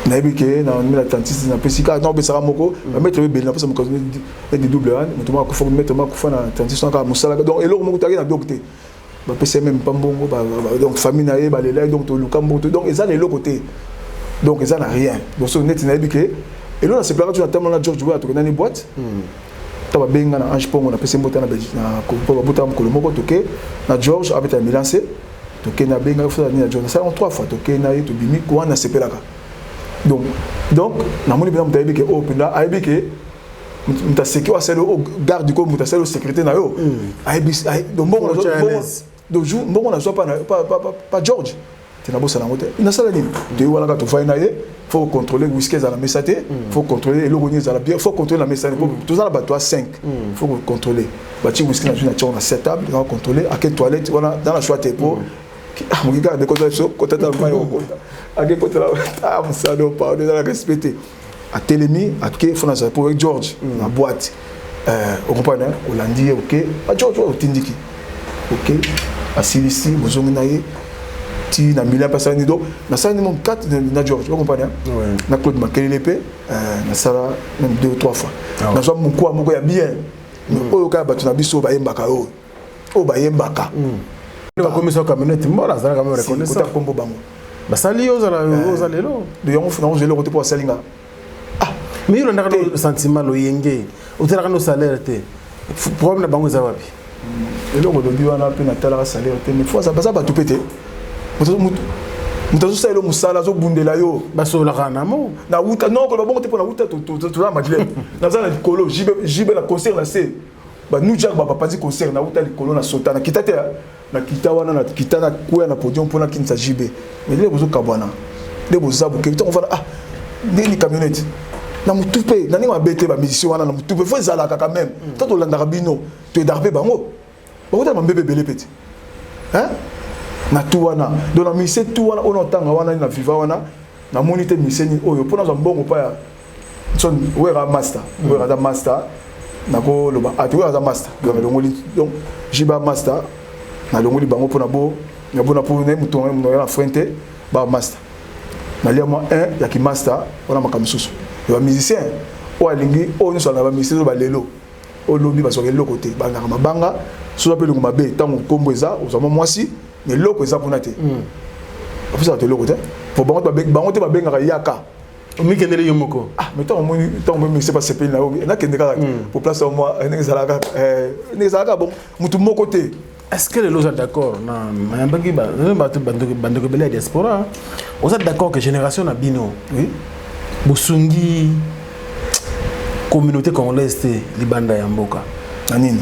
na ebike na 1036 na pesika na obesaka moko ba mettre bebele na pesa moko de double an mutuma ko faut mettre ma ko fa na 36 ka musala donc eloko moko taki na docteur ba pesa même pas mbongo donc famille na ye ba lela donc to luka mboto donc eza les côté donc eza na rien donc so net na ebike et là c'est plaqué tu attends na George Weah to na ni boîte ta ba benga na Ange Pongo na pesa mbota na Belgique na ko ba buta mko moko toke na George abeta milancé toke na benga fa na George ça en 3 fois toke na ye to bimi ko na sepelaka donc na moni bien mutayebi ke o penda ayebi ke mutaseki wa selo o garde ko mutaselo sécurité na yo ayebi donc bon donc jour bon na so pas George tena bossa na moto na sala nini de wala ka to fa na ye faut contrôler whisky za la mesate faut contrôler le goni za la bière faut contrôler la mesate tout ça la bateau 5 faut contrôler bati whisky na juna na 7 table on contrôler à quelle toilette voilà dans la choix pour mon gars de côté so côté ta maille au côté à quel côté là ah ça doit pas on doit respecter à Télémi à que faut na pour George na boîte on comprend hein Hollandais OK à George au tindiki OK à Silisi bozongi na ye ti na Milan pas ça ni do na ça ni mon 4 na George vous comprenez na Claude Makelele pe na ça même 2 ou 3 fois na so mon quoi moko ya bien oyo ka batu na biso ba yembaka o ba yembaka ba commission camionnette mbora ça quand même reconnaissant ko kombo bango ba sali oza lelo de yango funa on zelo côté pour salinga mais il y a un sentiment lo yenge o tera no salaire te problème na bango za wapi eloko lobi wana pe na tala salaire te mais fois ça ba tout péter mutu ça elo musala zo bundela yo basola kana mo na wuta non ko ba bongo te pour na wuta to la madeleine na za na likolo jibe na concert na se ba nous jak ba papa di concert na wuta likolo na sota na kita te na kita wana na kita na kuya na podium pour na kinsa jibe mais le bozo kabwana le bozo buke on va ni camionnette na mutu pe na ni mabete ba musicien wana na mutu pe faut zala quand même tant to landa rabino to darbe bango ba wuta mbebe belé petit hein na tuwana donc na mise tuwana on entend wana na viva wana na monité mise ni oyo pona za mbongo pa ya son wera master wera master na ko loba ati wera master donc longoli donc jiba master na longoli bango pona bo na bona po ne mutonga na frente ba master na lia moi 1 ya ki master wana makamsusu ba musicien o alingi o nso na ba musicien ba lelo o lobi ba soke loko te ba ngaka mabanga so pe lungu mabe tango kombo eza ozama mwasi mais loko eza kuna te afisa te loko te pour bango te ba bengaka yaka mi kendele yomoko mais tant moi c'est pas ce pays là na kendeka pour place au moi nezalaka bon mutu moko te est-ce que les gens sont d'accord na mayambangi bandeko bela diaspora on est d'accord que génération na bino oui bosungi communauté congolaise te libanda ya mboka nani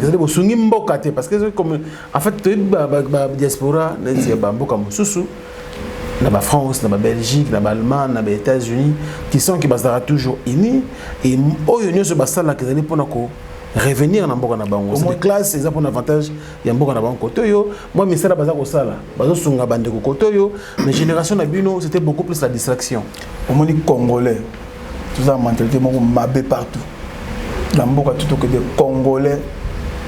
c'est bosungi mboka te parce que comme en fait ba diaspora na ba mboka mususu na ba France na ba Belgique na ba Allemagne na ba États-Unis qui sont qui basera toujours unis et oyo nyoso basala que zali pona ko revenir na mboka na bango c'est des classes ils ont un avantage ya mboka na bango kotoyo moi misala baza ko sala bazo sunga bande ko kotoyo mais génération na bino c'était beaucoup plus la distraction au moni congolais tout ça mentalité moko mabé partout na mboka tout que des congolais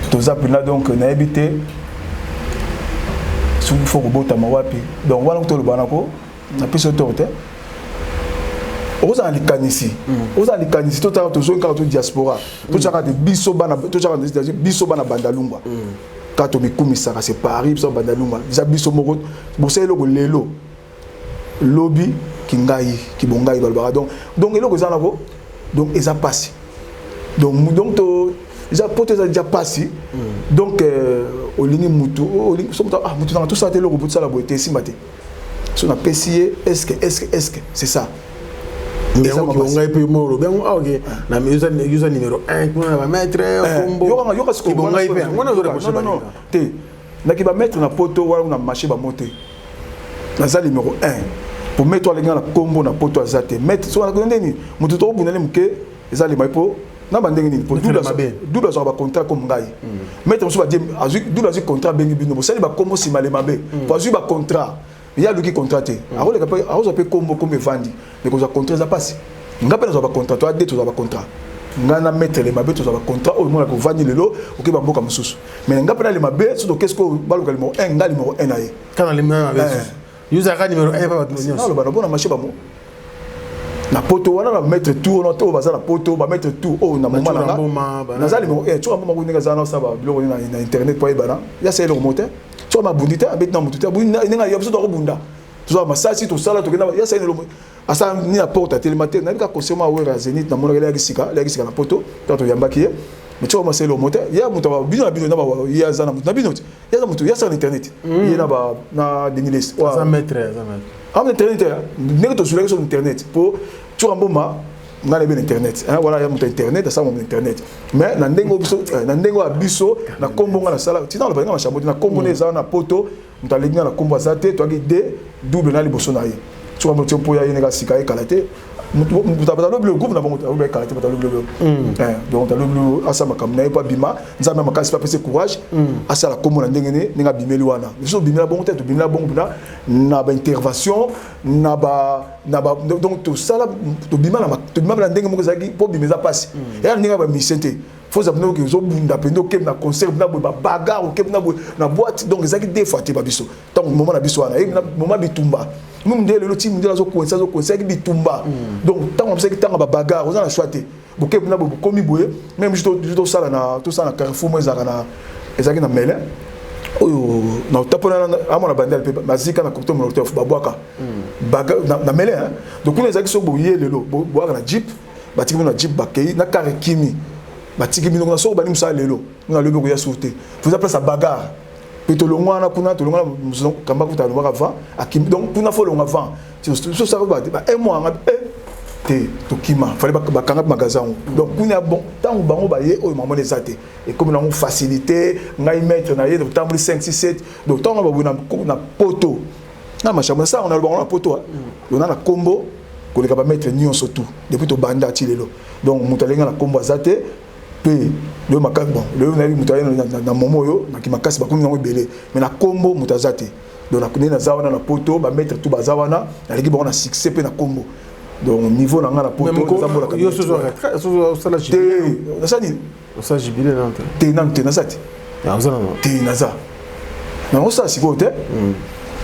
tout ça puis là donc na habité sous faut robota mawapi donc voilà to le banako na piso torte oza likanisi to ta to zo carte diaspora to chaka de biso bana to chaka de biso bana bandalungwa kato mikumisa ka c'est Paris biso bandalungwa za biso moko boselo ko lelo lobby kingai kibongai balbara donc eloko za nako donc eza passé donc to déjà pote eza déjà passé donc olingi mutu mutu na tout ça te loko butsa la boité simate so na pesier est-ce que c'est ça mais on va payer moro ben ok na user numéro 1 on va mettre combo yoka ce qu'on va faire non te na ki ba mettre na poto wala na marché ba monter na za numéro 1 pour mettre les gars na combo na poto azate mettre so na ndeni mutu to bunale muke eza le maipo na bandenge ni pour double ça ba contrat comme ngai mettre so ba dire double ça contrat bengi bino bo sali ba combo si malé mabe pour azu ba contrat il y a lui qui contraté alors les gars a pe combo comme vandi mais qu'on a contrat ça passe ngapa na ba contrat to a deux to ba contrat ngana mettre les mabe to ba contrat au moins ko vandi lelo OK ba mboka mususu mais ngapa na les mabe so qu'est-ce que ba le numéro 1 ngali numéro 1 aye kana le mabe user numéro 1 ba nyonso non le ba bona marché ba mo na poto wana na mettre tout on to baza na poto ba mettre tout oh na moment na na za numéro 1 tu ngamba ko za na sa ba biloko na internet po ebana ya c'est le moteur so ma bundita abet na mututa bunda ninga yob so to bunda so ma sasi to sala to kena ya c'est le asa ni la porte télématique na ka conseil ma wera zenit na mona la gisika na poto to yamba ki mais tu ma c'est le moteur ya muta ba bino na ba ya za na mutu na bino ya za mutu ya sur internet ya na ba na denilist wa 100 mètres am internet ne to sur internet pour tu ramboma na le internet hein voilà ya mutu internet ça mon internet mais na ndengo abiso na kombo na sala tina le na chambo na kombo na na poto mutu alinga na kombo azate to aki de double na liboso na ye tu ramboma tu po ya yenga sika e kalate mutu le groupe na bango ba kalate ba le donc le asa makam na pas bima nzama makasi pas pese courage asa la kombo na ndenge ne nga bimeli wana biso bimela bongo te to bimela bongo na ba intervention na ba donc tout ça là to bima na ndenge moko zaki po bimeza passe et ndenge ba misente faut savoir que zo bunda pendo kem na concert na bo bagarre ou kem na boîte donc ezaki des fois te ba biso tant moment na biso ana moment bitumba nous ndele le team ndela zo conseil bitumba donc tant on sait que tant ba bagarre on a choisi bo kem na bo komi boye même juste ça na tout ça na Carrefour moi ezaki na mele oyo na tapona amona bandel pe mazika na kopto mo ba boaka bagarre na mele hein donc on ezaki so boye lelo boaka na jeep batiki na jeep bakei na kare kimi batiki bino na so bani musa lelo na lelo ko ya sauter vous appelez ça bagarre peto longwa na kuna to longwa muso kamba kuta longwa avant akim donc kuna fo longwa avant so ça va un mois te to kima fallait ba kanga magasin donc kuna bon tant bango ba ye o maman les até et comme na facilité ngai mettre na ye donc temps 5 6 7 donc tant ba na poto na machambre ça on a le bon na poto on a na combo ko le ka ba mettre nion surtout depuis to banda ti lelo donc mutalenga na combo azate pe le makasi bon le na mutalenga na momo yo na ki makasi ba kumi na belé mais na combo mutazate donc na kuni na zawana na poto ba mettre tout bazawana na leki ba na succès pe na combo donc niveau na nga na poto za bola ka yo so la jibile na sani ça jibile na te na sati ya uzana no te na za na osa sikote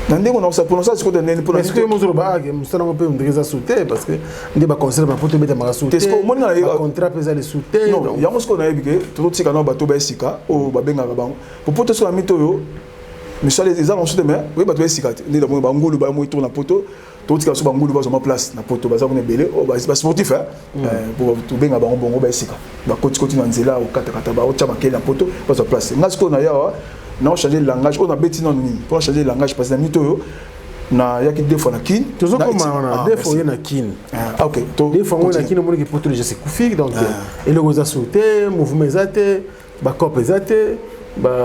na ndenge na osa pour ça sikote nene pour est-ce que mo zoro ba ke musana ngo pe mdegeza sauter parce que ndi ba conseil ba poto beta mara sauter est-ce que mon na contrat pesa les sauter non ya mosko na yebike to tika na bato ba esika o ba benga ka bango pour poto so na mito yo monsieur les gens ont sauté mais oui bato ba esika ndi da mo ba ngulu ba mo tourna poto tout ce qui a sur Bangou ba place na poto baza ko belé o ba sportif hein pour tout benga bango bongo ba esika ba continue nzela o kata ba o chama kele na poto ba sur place ngasko na ya na changer le langage on a beti non ni pour changer le langage parce que na mito yo na yaki deux fois na kin toujours comme on a deux fois na kin ah OK deux fois on na kin mo ki poto je sais kufik donc et le goza sauter mouvement zate ba cop zate ba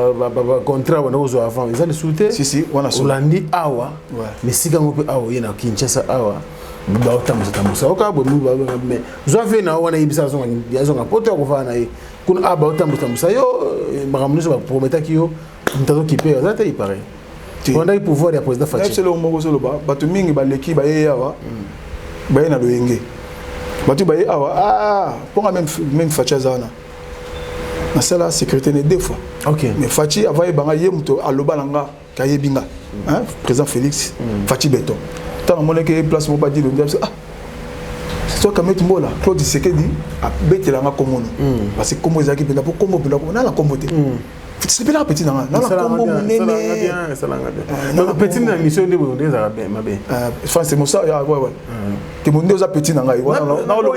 contrat wana ozo avant ils allaient sauter si wana so landi awa mais sika ngope awa yena Kinshasa awa ba otambusa oka bo mu ba mais zo fait na wana ibisa zo nga poto ko fana yi kuna aba otambusa yo makamniso ba prometa ki yo ntazo kipe za te ipare on a eu pouvoir ya président Fachi c'est le moko zo ba batu mingi ba leki ba ye awa ba ye na loyenge batu ba ye awa pour même Fachi zana na sala sécurité ne deux fois OK mais Fachi avait banga yemuto aloba nanga kayebinga hein président Félix Fachi beton tant mon que place mo ba dire c'est toi kamet mbola Claude Sekedi a betela nga komono parce que comme ezaki penda pour kombo penda na la kombote c'est pas petit na kombo munene ça langa bien donc petit na mission de bonde za bien mabe France c'est mon ça ouais te bonde za petit na ngai wana na lo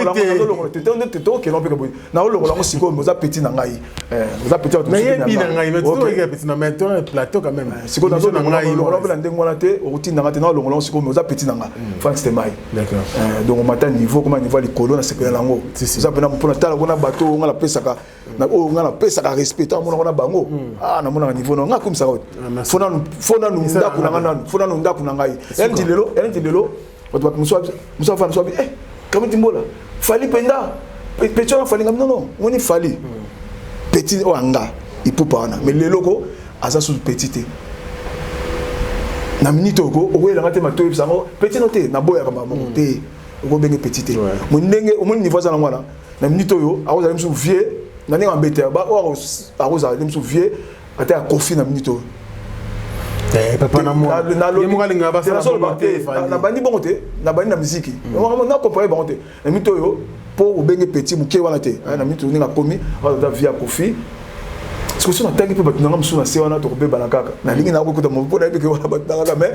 te ke non pe boy na lo la siko mo za petit na ngai za petit na ngai mais tu vois petit na mais toi plateau quand même siko na zo na ngai lo la ndenge wana te routine na ngate na lo siko mo za petit na ngai France c'était mai d'accord donc on matin niveau comment niveau les colons na sepela lango ça pena pour na tala wana bateau on la pesaka na o ngala pesaka respecter on na bango na mona niveau na ngako msaka fona nunda kuna ngai endi lelo bato muso fa nso kamiti mbola fali penda pecho fali ngam non woni fali petit o anga ipupa wana mais lelo ko asa sous petite na minute ko o wela ngate mato bisango petit noté na boya kama mo te o benge petite mo ndenge o mo niveau za na ngwana na minute yo awo za msu vieux na ninga mbete ba o aroza msu vieux ata ya kofi na minute papa na moi ye mokali nga ba na bandi bongo te na bandi na musique na comparer bongo te na minute yo po o benge petit muke wana te na minute ninga komi ata via kofi parce que na tangi pe batunanga msu na se wana to be balakaka na lingi na ko kuta mo po na beke wana batunanga mais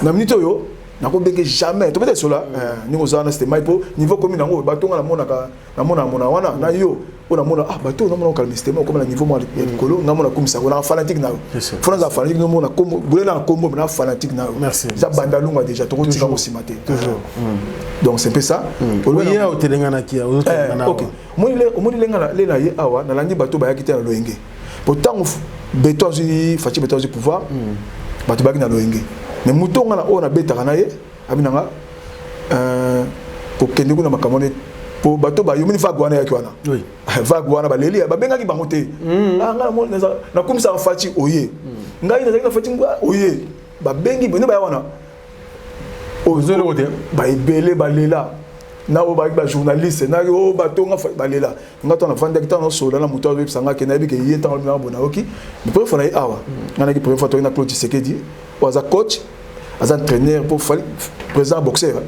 na minute yo na ko beke jamais to peut-être cela ningo zana c'était mai po niveau komi nango batonga na mona wana na yo on a mona bateau na mona calme système comme na niveau moi colo na mona comme ça on a fanatique na fona za fanatique no mona comme boule na combo na fanatique na za bandalunga déjà to tika ko simate toujours donc c'est un peu ça pour y a otelenga na kia OK mo lenga le na ye awa na landi bateau ba yakite na loyenge pourtant beton zi Fachi beton zi pouvoir bateau ba ki na loyenge mais mutonga na on a betaka na ye abinanga ko kende kuna makamone po bato ba yomini vague wana yaki wana oui vague wana baleli ba benga ki bango te ngala mo na kumisa Fachi oye ngai na Fachi oye ba bengi bone ba wana ozelo te ba ebele ba lela na o ba journaliste na o ba tonga balela ngato na vanda kita no sola na muto web sanga ke na bi ke yeta na bona oki mais pour faire awa na ki première fois to na Claude Tshisekedi waza coach aza entraîneur pour président boxeur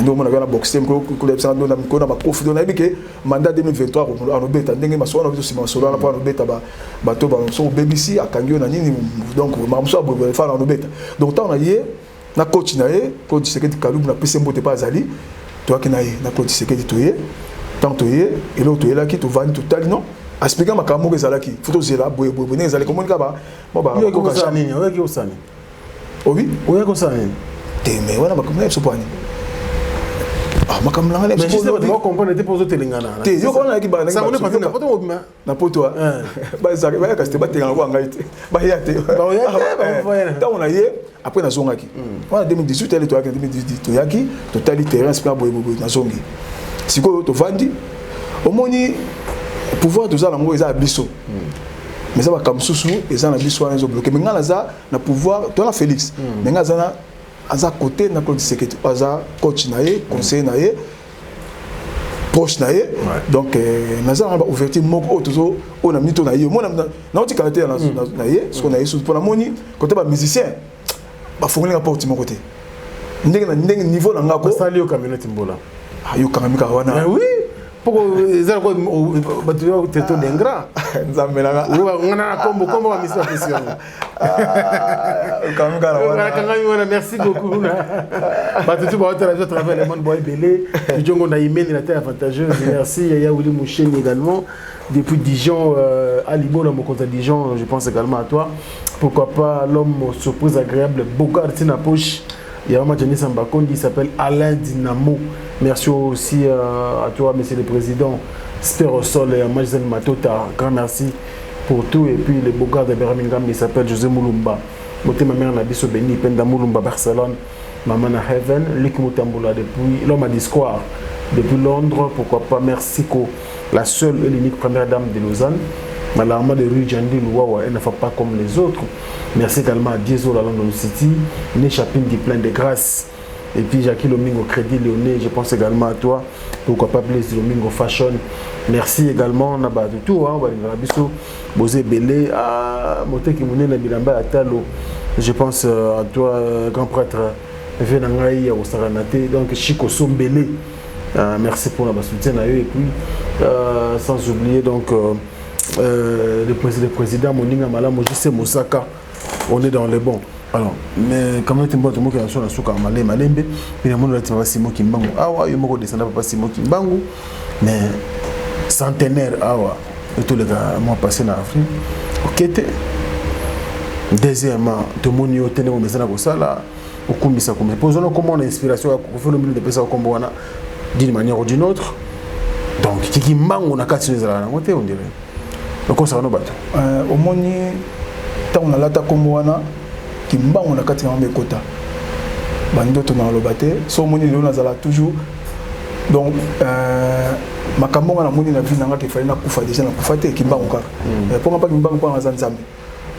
ndo mona gana boxer ko web sanga na ko na ba kofi do na bi ke mandat 2023 ko no beta ndenge maso na biso sima sola na pa no beta ba to ba so BBC akangi na nini donc mamso abo fa na no beta donc tant na ye na coach na ye Claude Tshisekedi Kalubu na pese mbote pas ali toi qui n'aille na Claude Tshisekedi toye tant toye et l'autre toye là qui to vend total non expliquer ma kamo ezala ki photo zela boye ne ezala comment ka ba ba ko ka sani oye ki osani oui oye ko sani te mais wala ba comme ça pani ah ma comme là mais je sais pas comprendre te poser telingana te yo ko na ki ba ça on est pas na poto mo na poto ba za ba ka ste ba te ngwa ngaite ba ya te ba ya te ba ta on a ye après na zongaki wana 2018 elle to yaki 2018 to yaki to tali terrain sport boye na zongi siko to vandi omoni pouvoir de ça la ngo eza biso mais ça va comme sous eza na biso wana zo bloquer mais ngala za na pouvoir to na Félix mais ngala za na aza côté na Claude Tshisekedi aza coach na ye conseiller na ye proche na ye donc na za na ouverture moko toujours on a mito na ye mo na oti caractère na ye ce qu'on a sous pour la moni côté ba musicien ba fongola porte mon côté ndenge niveau na ngako sali yo communauté mbola ayo kamika wana oui pourquoi ça ko batuyo teto dengra nzambela ngana na kombo ba mission question kamika wana kanga merci beaucoup batutu ba hôtel à travers le monde boy belé jongo na imeni la terre avantageuse merci Yaya Willy Moucheni également depuis Dijon à Libo mon compte à Dijon je pense également à toi pourquoi pas l'homme surprise agréable Bogart na poche il y a un Johnny Sambakondi, il s'appelle Alain Dinamo. Merci aussi à toi, monsieur le président Spérosol et à Maïzen Matota. Grand merci pour tout. Et puis le beau gars de Birmingham, il s'appelle José Moulumba. Moté ma mère Nabiso Beni, Penda Moulumba, Barcelone. Maman à Heaven, Luc Moutamboula depuis l'homme à Discours. Depuis Londres, pourquoi pas Mexico, la seule et l'unique première dame de Lausanne. Malheureusement de rue Djandi Louawa, elle ne fait pas comme les autres. Merci également à Diesel à London City, Né Chapin dit plein de grâce. Et puis Jackie Lomingo Crédit Léoné, je pense également à toi. Pourquoi pas Blaise Lomingo Fashion. Merci également on a de tout, hein, Bosé Belé, à Moté Kimouné Nabilamba Atalo. Je pense à toi, grand prêtre Venangaï au Saranate, donc Chico Sombele. Merci pour la soutien à eux. Et puis sans oublier donc le président Moninga Malam Mojise Mosaka, on est dans les bons. Alors, mais quand même, tu me dis que tu as un souka malé malembe, puis le monde va Simon Kimbangu. Ah ouais, il m'a descendu pas Simon Kimbangu, mais centenaire ah ouais. Et tous les gars m'ont passé dans l'Afrique. Ok, deuxièmement, tout le monde y a tenu au message comme ça là, au combisa comme. Posons-nous comment l'inspiration a fait le milieu de personnes comme on a d'une manière ou d'une autre. Donc, qui manque on a quatre choses là, on dirait. Donc on s'en va battre. Au moni, tant on a la ta comme on a, qui manque on a quatre ans de quota. Bando to na lo battre. So moni le on a toujours. Donc makambo na moni na vie nanga ke fali na kufa déjà na kufa te ki manque ka. Pour pas ki manque pas na nzambe.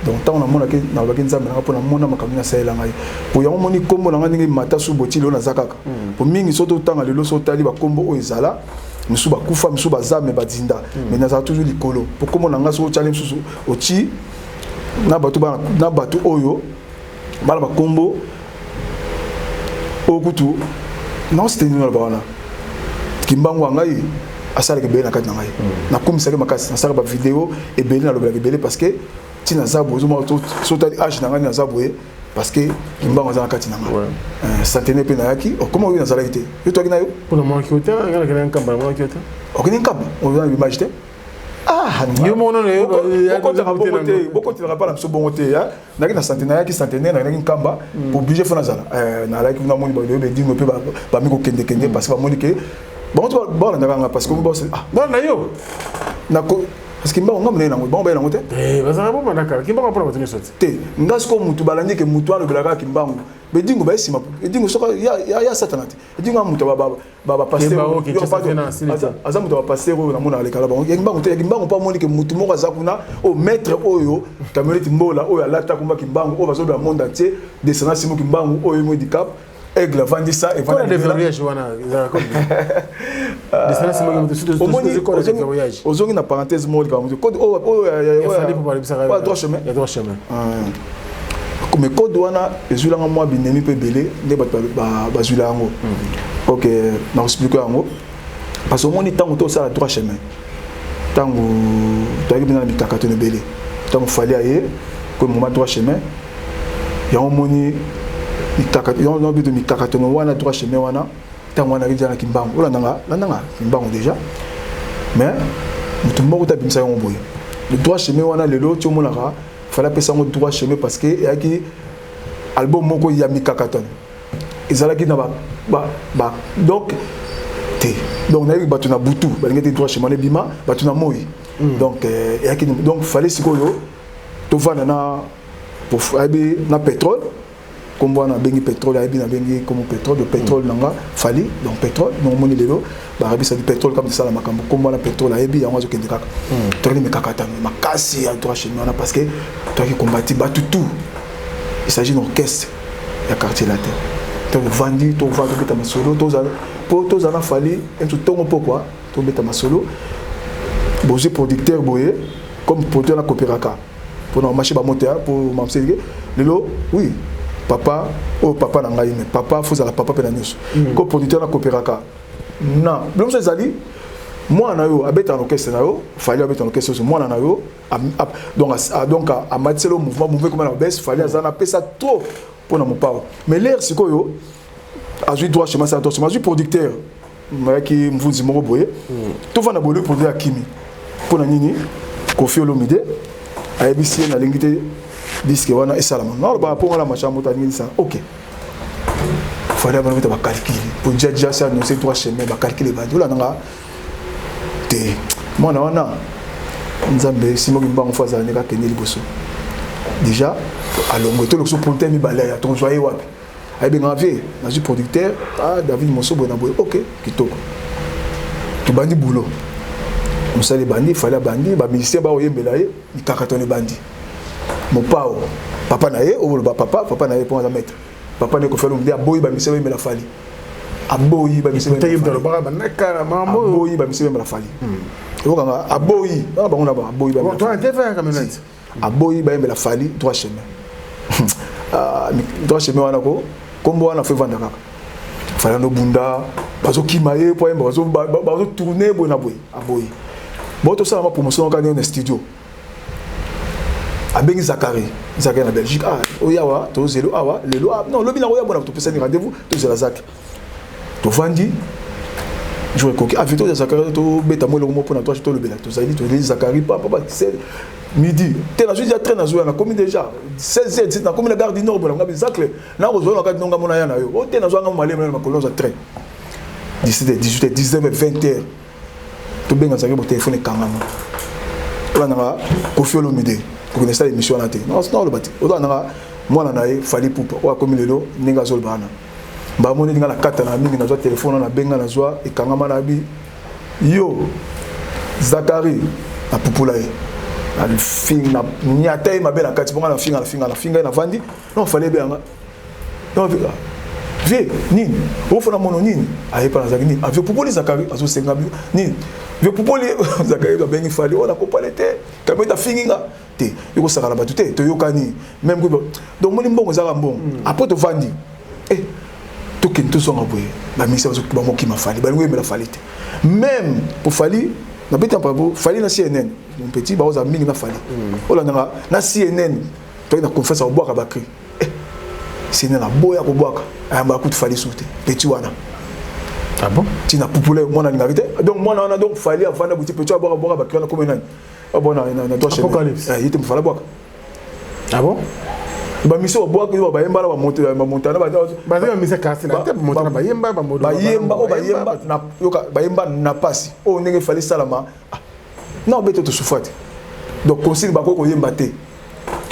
Donc tant on a mona ke na ba ki nzambe na pour na mona makambo na saela ngai. Pour ya moni kombo na ngai mata su boti le on a zakaka. Pour mingi soto tanga le lo so tali ba kombo o ezala. Misu ba kufa misu ba zame ba dinda mais na za toujours likolo pour comment na ngaso challenge misu ochi na batu oyo bala ba kombo okutu non c'était nous là bana kimbango ngai asala ke bela kat na ngai na komisa ke makasi na sala ba vidéo et bela na lo bela parce que tina za bozo mo so tali age na ngai na za boye parce que kimbango za kati na ngai centenaire pe na yaki comment oui na sala été yo to kina yo pour le moment qui était ngala kena kamba mo qui était okini kamba on a l'image te ah yo mo non yo beaucoup tu pas la bon côté hein na ki na centenaire qui centenaire na ki kamba obligé fona zala na la ki na moni ba be di mo pe ba mi ko kende parce que ba moni ke bon to ba na nga parce que mo ah bon na yo na ko parce que mba ngam na ngo bon ba na ngote bazanga bo manaka kimba ko pour batuni soti te ngasko mutu balandi ke mutu alo belaka kimbangu bedingo ba sima bedingo soka ya satanate bedingo mutu ba passer aza mutu ba passer na mona lekala ba kimbangu te kimbangu pa moni ke mutu moko azakuna o maître oyo camerite mbola oyo alata kumba kimbangu o bazo ba monde entier descendant simo kimbangu oyo mo handicap aigle vandi ça et voilà des voyages wana ozongi na parenthèse moko comme code droit chemin mais code wana ezulanga moi binemi pe belé nde ba zula yango OK na expliquer yango parce que mon temps to ça droit chemin tango toyaki bina mikakato ne belé tango fallait aye comme moment droit chemin ya omoni mikakato ya no bido mikakato no wana droit chemin wana tango wana rijana kimbango ola nanga kimbango déjà mais mutu moko ta bimisa yango boye le droit chemin wana lelo ti omonaka fallait apesa yango droit chemin parce que eyaki album moko ya mikakato ezalaki na ba donc donc na batu na butu balingeti droit chemin ne bima batu na moi donc eyaki donc fallait sikoyo to vana na pour abi na pétrole comme on a bengi pétrole abi na bengi comme pétrole de pétrole nanga fallait donc pétrole non moni lelo ba abi ça du pétrole comme ça la makambo comme on a pétrole abi yango zo kende kaka to ni mikakata makasi ya droit chemin parce que toi qui combattre batu tout il s'agit d'un orchestre ya quartier latin to vandi to vandi beta masolo to za pour to za na fallait et tout tongo pourquoi to beta masolo bozi producteur boye comme producteur na coopéraka pour na marché ba moteur pour m'amseli lelo oui papa oh papa na ngai mais papa faut za la papa pe na nyuso comme producteur na coopéraka na blom so zali moi na yo abeta orchestre na yo fallait abeta orchestre moi na yo donc à matelo mouvement comme na baisse fallait za na pesa trop pour na mopa mais l'air sikoyo azui droit chemin ça droit azui producteur qui mvuzi moko boye to va na bolo produire akimi pour na nini Kofi Olomide ABC na lingité disque wana esalama non ba pour la macha moto nini ça OK fallait ba mettre ba calculer pour déjà ça nous c'est droit chemin ba calculer ba dola nga te moi na wana nzambe simo kimbango faza ne ka keneli boso déjà alongo to lokso pour temi balaya ton joyeux wapi ay ben envie na ju producteur David Mosobo na boy OK kitoko tu bandi boulot musali bandi fallait bandi ba musicien ba oyembela ye ikakatone bandi mon papa na ye o ba papa na ye pour mettre papa ne ko faire le boy ba musicien me la fali aboyi ba musicien tayi dans le bar ba nakara mambo aboyi ba musicien me la fali o kanga aboyi ba ngona ba aboyi ba toi tu fais comme ça aboyi ba me la fali droit chemin droit chemin wana ko kombo wana fait vendre kaka fala no bunda bazo kimaye po bazo tourner bona boy aboyi bon tout ça ma promotion quand on est studio abengi Zakari na Belgique oyawa to zelo awa lelo non lobi na oya bona to pesa ni rendez-vous to zela Zak to vandi je recoki avito de Zakari to beta mo le mo pour na toi to le bela to zali to les Zakari papa c'est midi te na juste train na zo na commune déjà 16h na commune la gare du Nord bona ngabi Zakle na ko zo na ka nonga mona ya na yo o te na zo nga male na kolonza train 17h 18h 19h 20h to benga Zakari bo téléphone kangama là na Kofi Olomide pour connaître l'émission là non le bâti autant na moi na e fali poupa o comme lelo ninga zol bana ba moni ninga la kata na mingi na zo téléphone na benga na zo e kangama na bi yo Zakari na pupula e na fing na nyata e mabela kati bonga na finga na vandi non fallait bien non vie nini o fona mono nini aye pa Zakari nini avec pupuli Zakari azo senga bi nini ve pupuli Zakari ba bengi fali o na kopalete kameta finga te yoko sakala batu te to yokani même donc moni mbongo zaka mbongo après to vandi to kento songa boye ba misa ba moki mafali ba ngwe mela fali te même pour fali na beta pabo fali na CNN mon petit ba oza mingi na fali ola na CNN to na confesse au boaka ba cri CNN na boya ko boaka amba ku fali soute petit wana ah bon tina populaire mona ngari te donc mona wana donc fali avanda buti petit boaka ba cri na comme nani ah bon na toi Apocalypse il te fallait boire ah bon ba mission boire que ba yemba ba montana ba ba mission kasi na te montana ba yemba ba modo ba yemba na yoka ba yemba na pasi o ndenge fallait salama non beto to souffrate donc conseil ba ko yemba te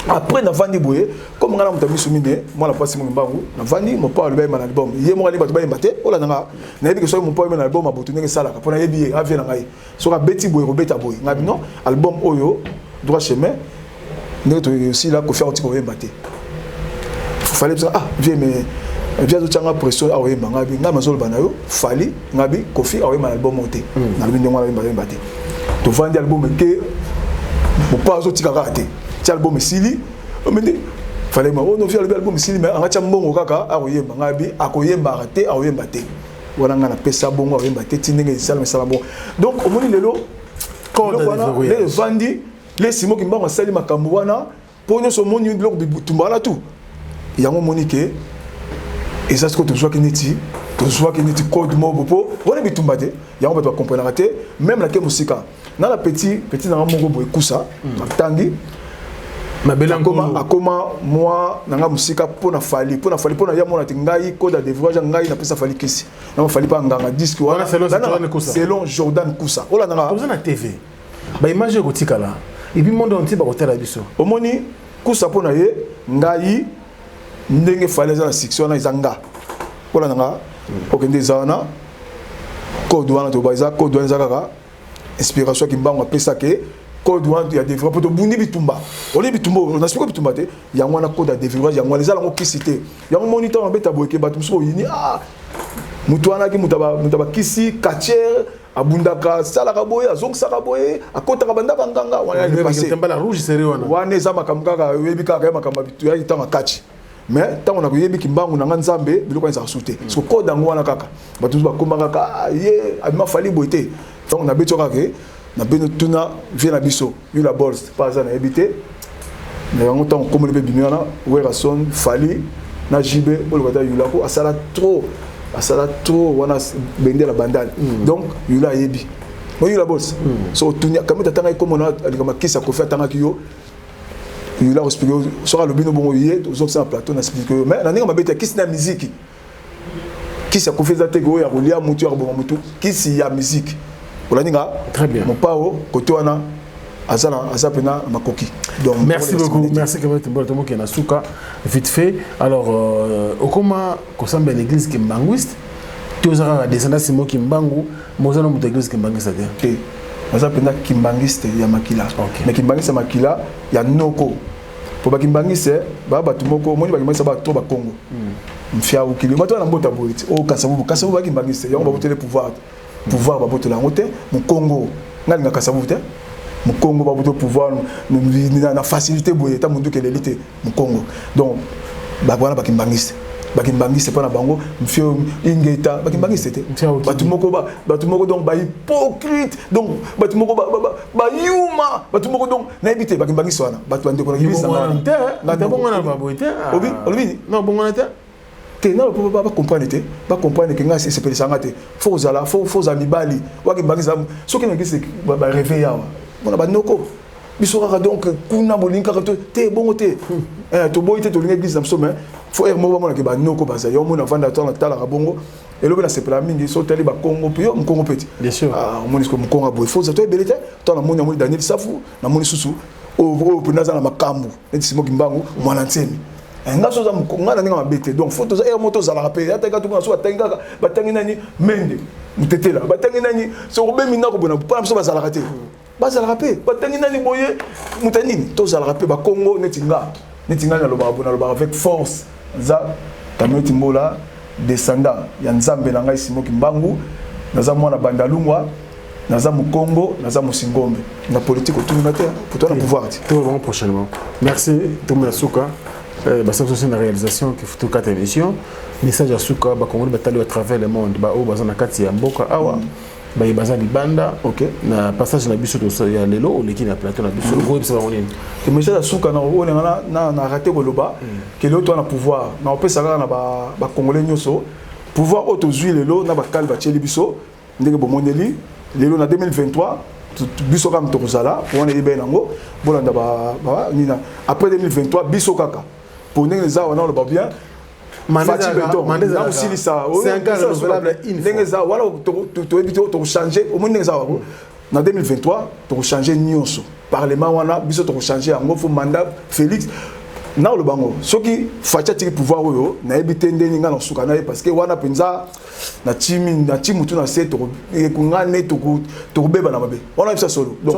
après na vandi boye comme ngana mutami sumine moi la pasi mo mbangu na vandi mo pa le ba na album yemo ngani ba to ba yemba te ola nga na yebi que so mo pa na album abutu ndenge sala ka pona yebi avie na ngai so ka beti boye ko beta boye ngabi non album oyo droit chemin ndenge to aussi là ko faire otiko yemba te fallait ça viens mais bien tanga pression awe mangabi nga mazolo banayo fali ngabi kofi awe ma album monté na lubi ndonga ba te to vandi album ke mo pas tika raté ti album sili mende fallait ma on fi album sili mais anga mbongo kaka awe mangabi akoyemba raté awemba te wana nga na pesa bongo awemba te tindenge sala bon donc au moni lelo les vandi les simo ki mbango sali makambo wana pour nous moni blok de tumbala tout yango monique et ça c'est que tu vois qu'il n'est code mot pour on est bitumbate yango ba comprendre raté même la ke musika na la petit na mongo boy kusa tangi ma bela akoma moi nanga musika pona fali pona ya mona tingai code de voyage ngai na pesa fali kisi na fali pa nganga disque wana selon Jordan Kusa ola na TV ba image ko tikala et puis monde entier ba hôtel biso omoni Kusa pona ye ngai ndenge fallait za la section na izanga ola nga okende zana code wana to baiza code wana zakaka inspiration ki mbango pesa ke code wana ya développement to bundi bitumba oli bitumba on explique bitumba te ya wana code ya développement ya wana zala ngo kisité ya moniteur mbeta boyeke batu so yini mutu wana ki mutaba kisi katier abundaka sala kaboye azongsa kaboye akota kabandaka nganga wana ni passé tembala rouge sérieux wana za makamkaka webika ka makamba bitu ya itanga kachi mais tant on a yebi kimbangu na nzambe biloko za sauter parce que code ngo wana kaka batu ba komaka ka ye abima fali boité tant on a beto kaka na beno tuna vient na biso yu la bols pas ça na habité mais on tant comme le bébé wana werason fali na jibe bolo bata yu la ko asala trop wana bende la bandale donc yu la yebi yu la bols so tunya kameta tanga comme on a kama kisa ko faire tanga kiyo il a expliqué sur le bino bon hier aux autres plateau n'a expliqué mais la ninga mabeta kisi na musique kisi a kofeza tego ya rolia mutu ya bon mutu kisi ya musique ola ninga très bien mon pao côté wana azapena makoki donc merci beaucoup merci que vous êtes bon qui na suka vite fait alors okoma kosamba l'église qui mbangwiste tozara descendant simo ki mbangu mozana mu église qui mbangwiste te azapena kimbangiste ya makila mais kimbangiste makila ya noko po bakimbangise batu moko moni bakimbangisa ba to ba Congo mfia ukili mato na mbota boiti o kasabu bakimbangise yango ba botele pouvoir ba botela ngote mu Congo ngalinga kasabu te mu Congo ba boto pouvoir na facilité boye ta mundu kelelite mu Congo donc ba bwana bakimbangise pas na bango mfio ingeta bakimbangise te batu moko donc ba hypocrite donc batu moko ba yuma batu moko donc na ebité bakimbangise wana batu ande ko na kibisa na bongo na ba boite obi non bongo na te te na ba comprendre que nga c'est pelisa ngate faut amibali wakimbangisa soki na kisi ba réveiller wa bona ba noko bisora donc kuna bolinka te bongo te to boite to linga église namso mais faut mo ba ke ba noko baza yo mona vanda tala tala bongo et lobe na sepela mingi so tali ba Congo pio Congo petit bien sûr moni ko Congo boy faut ça to belete to na moni Daniel Safu na moni susu o pinaza na makambu eti simo kimbangu mwana nsemi nga so za mkonga na ninga mabete donc faut to za moto za la rappeler ata ka to so atanga batangi nani mende mutetela batangi nani so ko be mina ko bona pa so bazala raté bazala rappeler batangi nani boye mutanini to za la rappeler ba Congo netinga na loba avec force za kameti mbola descendant ya nzambe na ngai simo kimbangu naza mwana bandalungwa naza mukongo naza musingombe na politique autour de la terre pour toi le pouvoir tout vraiment prochainement merci Thomas Souka basa aussi na réalisation qui faut 4 émissions message à Souka ba Congo batali à travers le monde ba o bazana kati ya mboka awa ba ibaza libanda OK na passage na biso to ya lelo o leki na plateau na biso go bisa ba onini que message à Souka na o na raté ko loba que l'autre na pouvoir na opesa na ba congolais nyoso pouvoir auto zui lelo na ba kalba tcheli biso ndenge bo moneli lelo na 2023 biso kam to kozala on est bien nango bolanda ba nina après 2023 biso kaka pour ndenge za wana lo ba bien c'est un cas renouvelable voilà to changer au moins na 2023 to changer nyonso parlement wana biso to changer yango fo mandat Félix na le bango soki facha tiki pouvoir oyo na ebite ndeni nga na suka na parce que wana penza na timu tu na se to ekungane to beba na mabe wana bisa solo donc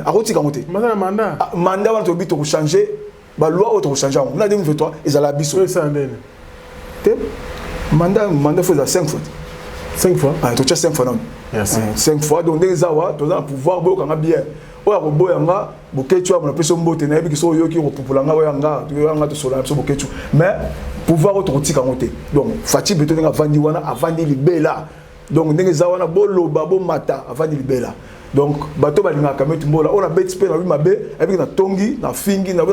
akoti kamote mandat wana to bito changer ba loi auto changer na 2023 ezala biso Mandat faut 5 fois. 5 fois. Ah, tu as 5 fois non. Merci. 5 fois donc des awa, tu as pouvoir beau quand bien. Oya ko boyanga, boketu a pe so mbote na bi so yo ki ko populanga oyanga, tu yanga to sola so boketu. Mais pouvoir autre tika monter. Donc Fati beto nga vandi wana avandi libela. Donc ndenge zawana bolo babo mata avandi libela. Donc bato balinga kametu mbola on a bet spé na bi mabe avec na tongi na fingi na bo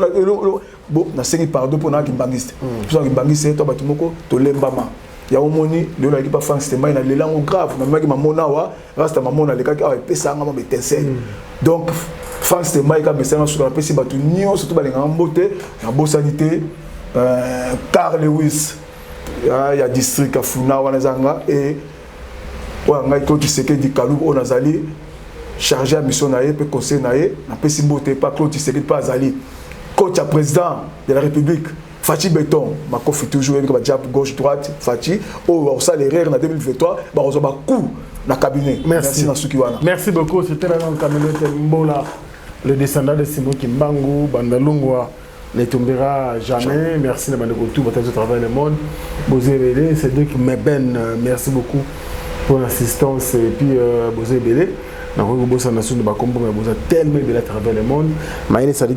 na sengi pardon pour na kimbangiste. Pour ça kimbangiste to bato moko to lembama. Ya omoni le la equipe France c'était na lelango grave na maki mamona wa rasta mamona le kaki a pesa ngama betensel. Donc France c'était maika besana sur la pesi bato nyo surtout balinga mbote na bo sanité Carl Lewis ya district afuna wana zanga et wa ngai to Tshisekedi di Kalou on azali chargé à mission naé pe conseil naé na pesi mbote pas Claude Tshisekedi pas azali coach à président de la République Fati Béton ma confi toujours avec ba diap gauche droite Fati au ça l'erreur en 2023 ba ozo ba coup na cabinet. Merci na sukiwana. Merci beaucoup, c'était la communauté Mbola, le descendant de Simon Kimbangu Bandalungwa ne tombera jamais. Merci de tout votre travail le monde. Bozé Bélé, c'est deux qui m'ébènent. Merci beaucoup pour l'assistance et puis Bozé Bélé. Nous avons tellement de à travers le monde. Maïne Sadi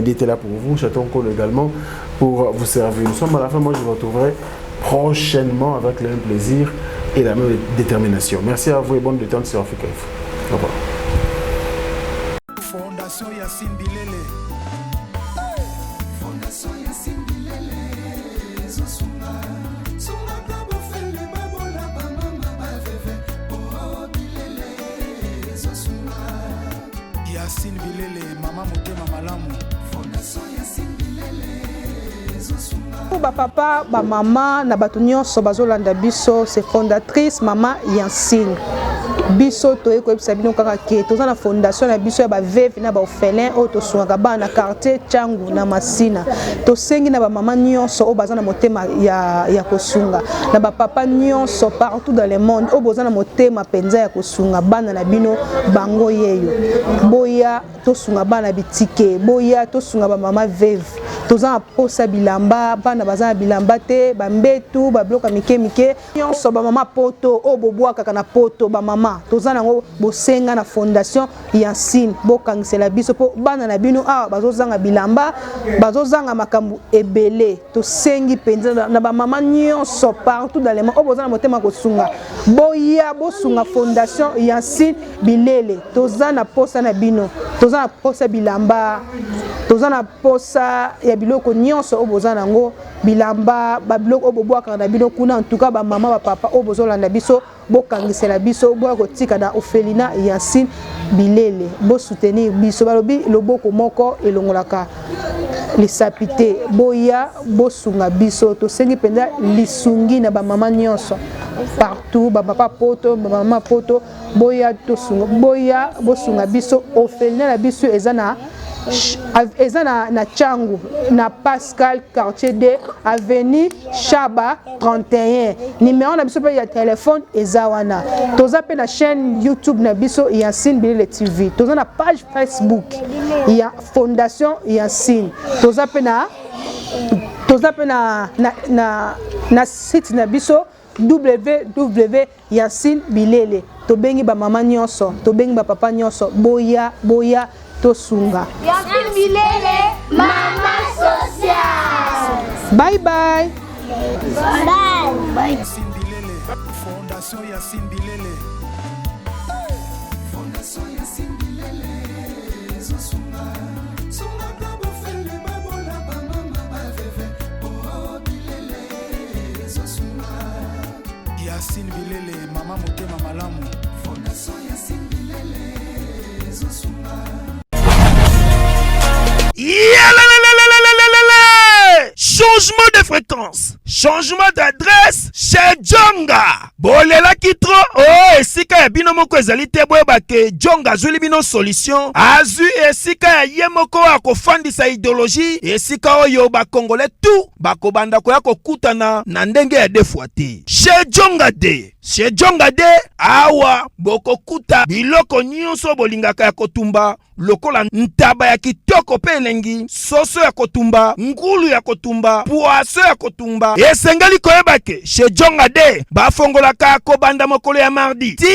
était là pour vous. Chaton Cole également pour vous servir. Nous sommes à la fin. Moi, je vous retrouverai prochainement avec le même plaisir et la même détermination. Merci à vous et bonne détente sur Africa Info. Au revoir. Fondation Yassine Bilele. Fondation Yassine Bilele. Zosunga. Sunga kabo fele babola ba mama ba veve. Oh Bilele. Zosunga. Yassine Bilele, mama motema malamu. Fondation Yassine Bilele. Zosunga. Ba papa, ba mama na bato nyonso bazolanda biso, c'est fondatrice mama Yansine. Biso to eko ebisa bino kaka ke toza na fondation na biso ya ba veuve na ba orphelin o to sunga ba na quartier Changu na Masina. To sengi na ba mama nyonso o bazana motema ya kosunga. Na ba papa nyonso partout dans le monde o bozana motema penza ya kosunga bana na bino bango yeyo. Boya to sunga bana bitike, boya to sunga ba mama veuve. Toza posa bilamba bana bazana bilamba te bambetu ba bloka mike nyonso ba mama poto o boboa kaka na poto ba mama toza nango bosenga na fondation Yansine bokangisela biso po bana na bino awa bazozanga bilamba bazozanga makambu ebele tosengi penza na ba mama nyonso partout dans le monde o bozana motema kosunga boya bosunga fondation Yansine Bilele toza na posa na bino toza na posa bilamba toza na posa ya biloko nyonso o bozana nango bilamba ba biloko o boboaka na bino kuna en tout cas ba mama ba papa o bozolanda biso bokangisela biso boya kotika na Ophelina Yassine Bilele bo soutenir biso balobi loboko moko elongolaka lisapite boya bosunga biso tosengi penza lisungi na ba mama nyonso partout ba papa poto ba mama poto boya tosunga boya bosunga biso Ophelina na biso ezana na Changu na Pascal quartier de avenue Chaba 31 numéro na biso pe ya téléphone ezawana toza pe na chaîne YouTube na biso Yassine Bilele TV toza na page Facebook ya fondation Yassine toza pe na site na biso www.yassine Bilele tobengi ba mama nyonso tobengi ba papa nyonso boya tosunga. Yassine Bilele, mama social. Bye bye. Bye. Yassine Bilele. Fondation Yassine Bilele. Fondation Yassine Bilele. Zosunga. Sunga kabo fele babola ba mama ba veve. Oh Bilele. Zosunga. Yassine Bilele, mama motema malamu. Fondation Yassine Bilele. Zosunga. Changement de fréquence, changement d'adresse chez Djonga. Bolela kitro, oh esika ya bino moko ezali te boyeba ke Djonga azuli bino solution. Azu esika ya ye moko akofandisa idéologie, esika oyo ba Congolais tout bakobanda koya kokutana na ndenge ya defwa te. Chez Djonga de chez Djonga de awa bokokuta biloko nyonso bolingaka ya kotumba lokola ntaba ya kitoko pe elengi, soso ya kotumba, ngulu ya kotumba, poaso ya kotumba. Esengeli koyeba ke chez Djonga de bafongolaka kobanda mokolo ya mardi ti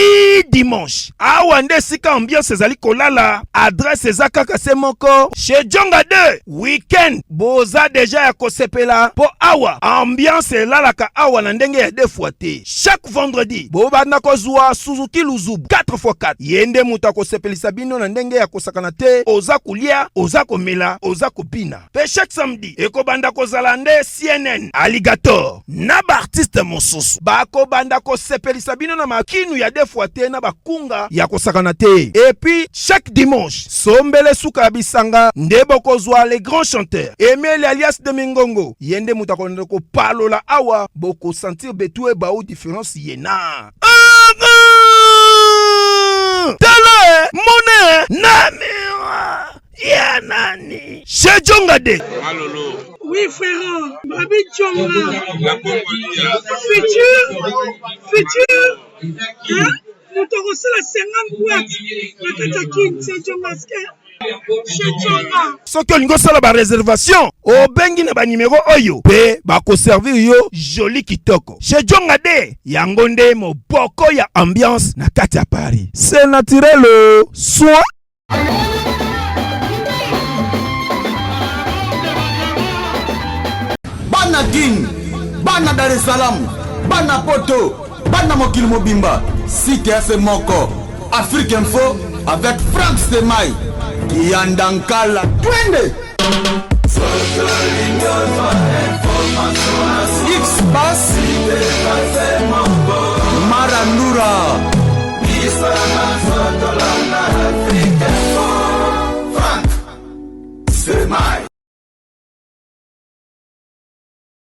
dimanche. Awa nde sika ambiance ezali kolala, adresse eza kaka se moko. Chez Djonga de weekend boza deja ya kosepela po awa ambiance elalaka awa na ndenge ya defwa te. Chaque vendredi bobanda kozwa Suzuki Luzubu 4x4 yende muta kosepelisa bino na ndenge ya kosakana te, oza kulia, oza komela, oza kopina. Pe chaque samedi ekobanda kozala nde CNN Alligator na ba artiste mosusu bakobanda kosepelisa bino na makinu ya defwa te na bakunga ya kosakana te. Et puis chaque dimanche sombele suka ya bisanga nde bokozwa les grands chanteurs Emile alias de Mingongo yende muta konde ko palola awa boko sentir betue ba ou différence yena. Tele mone namira ya nani chez Djonga de. Oui frère, Babi Djonga. Futur. Hein? Nous t'avons reçu la 50 boîtes. La Katakine, c'est Djonga. Soki olingo sala ba réservation obengi na ba numéro oyo pe bako servir yo joli kitoko. Chez Djonga de yango nde moboko ya ambiance na kati ya Paris. C'est naturel soit Bana King, Bana Dar es Salaam, Bana Poto, Bana Mokil Mobimba, CTS Moko, Afrique Info avec Frank Stemai, Kiandankala, Twende.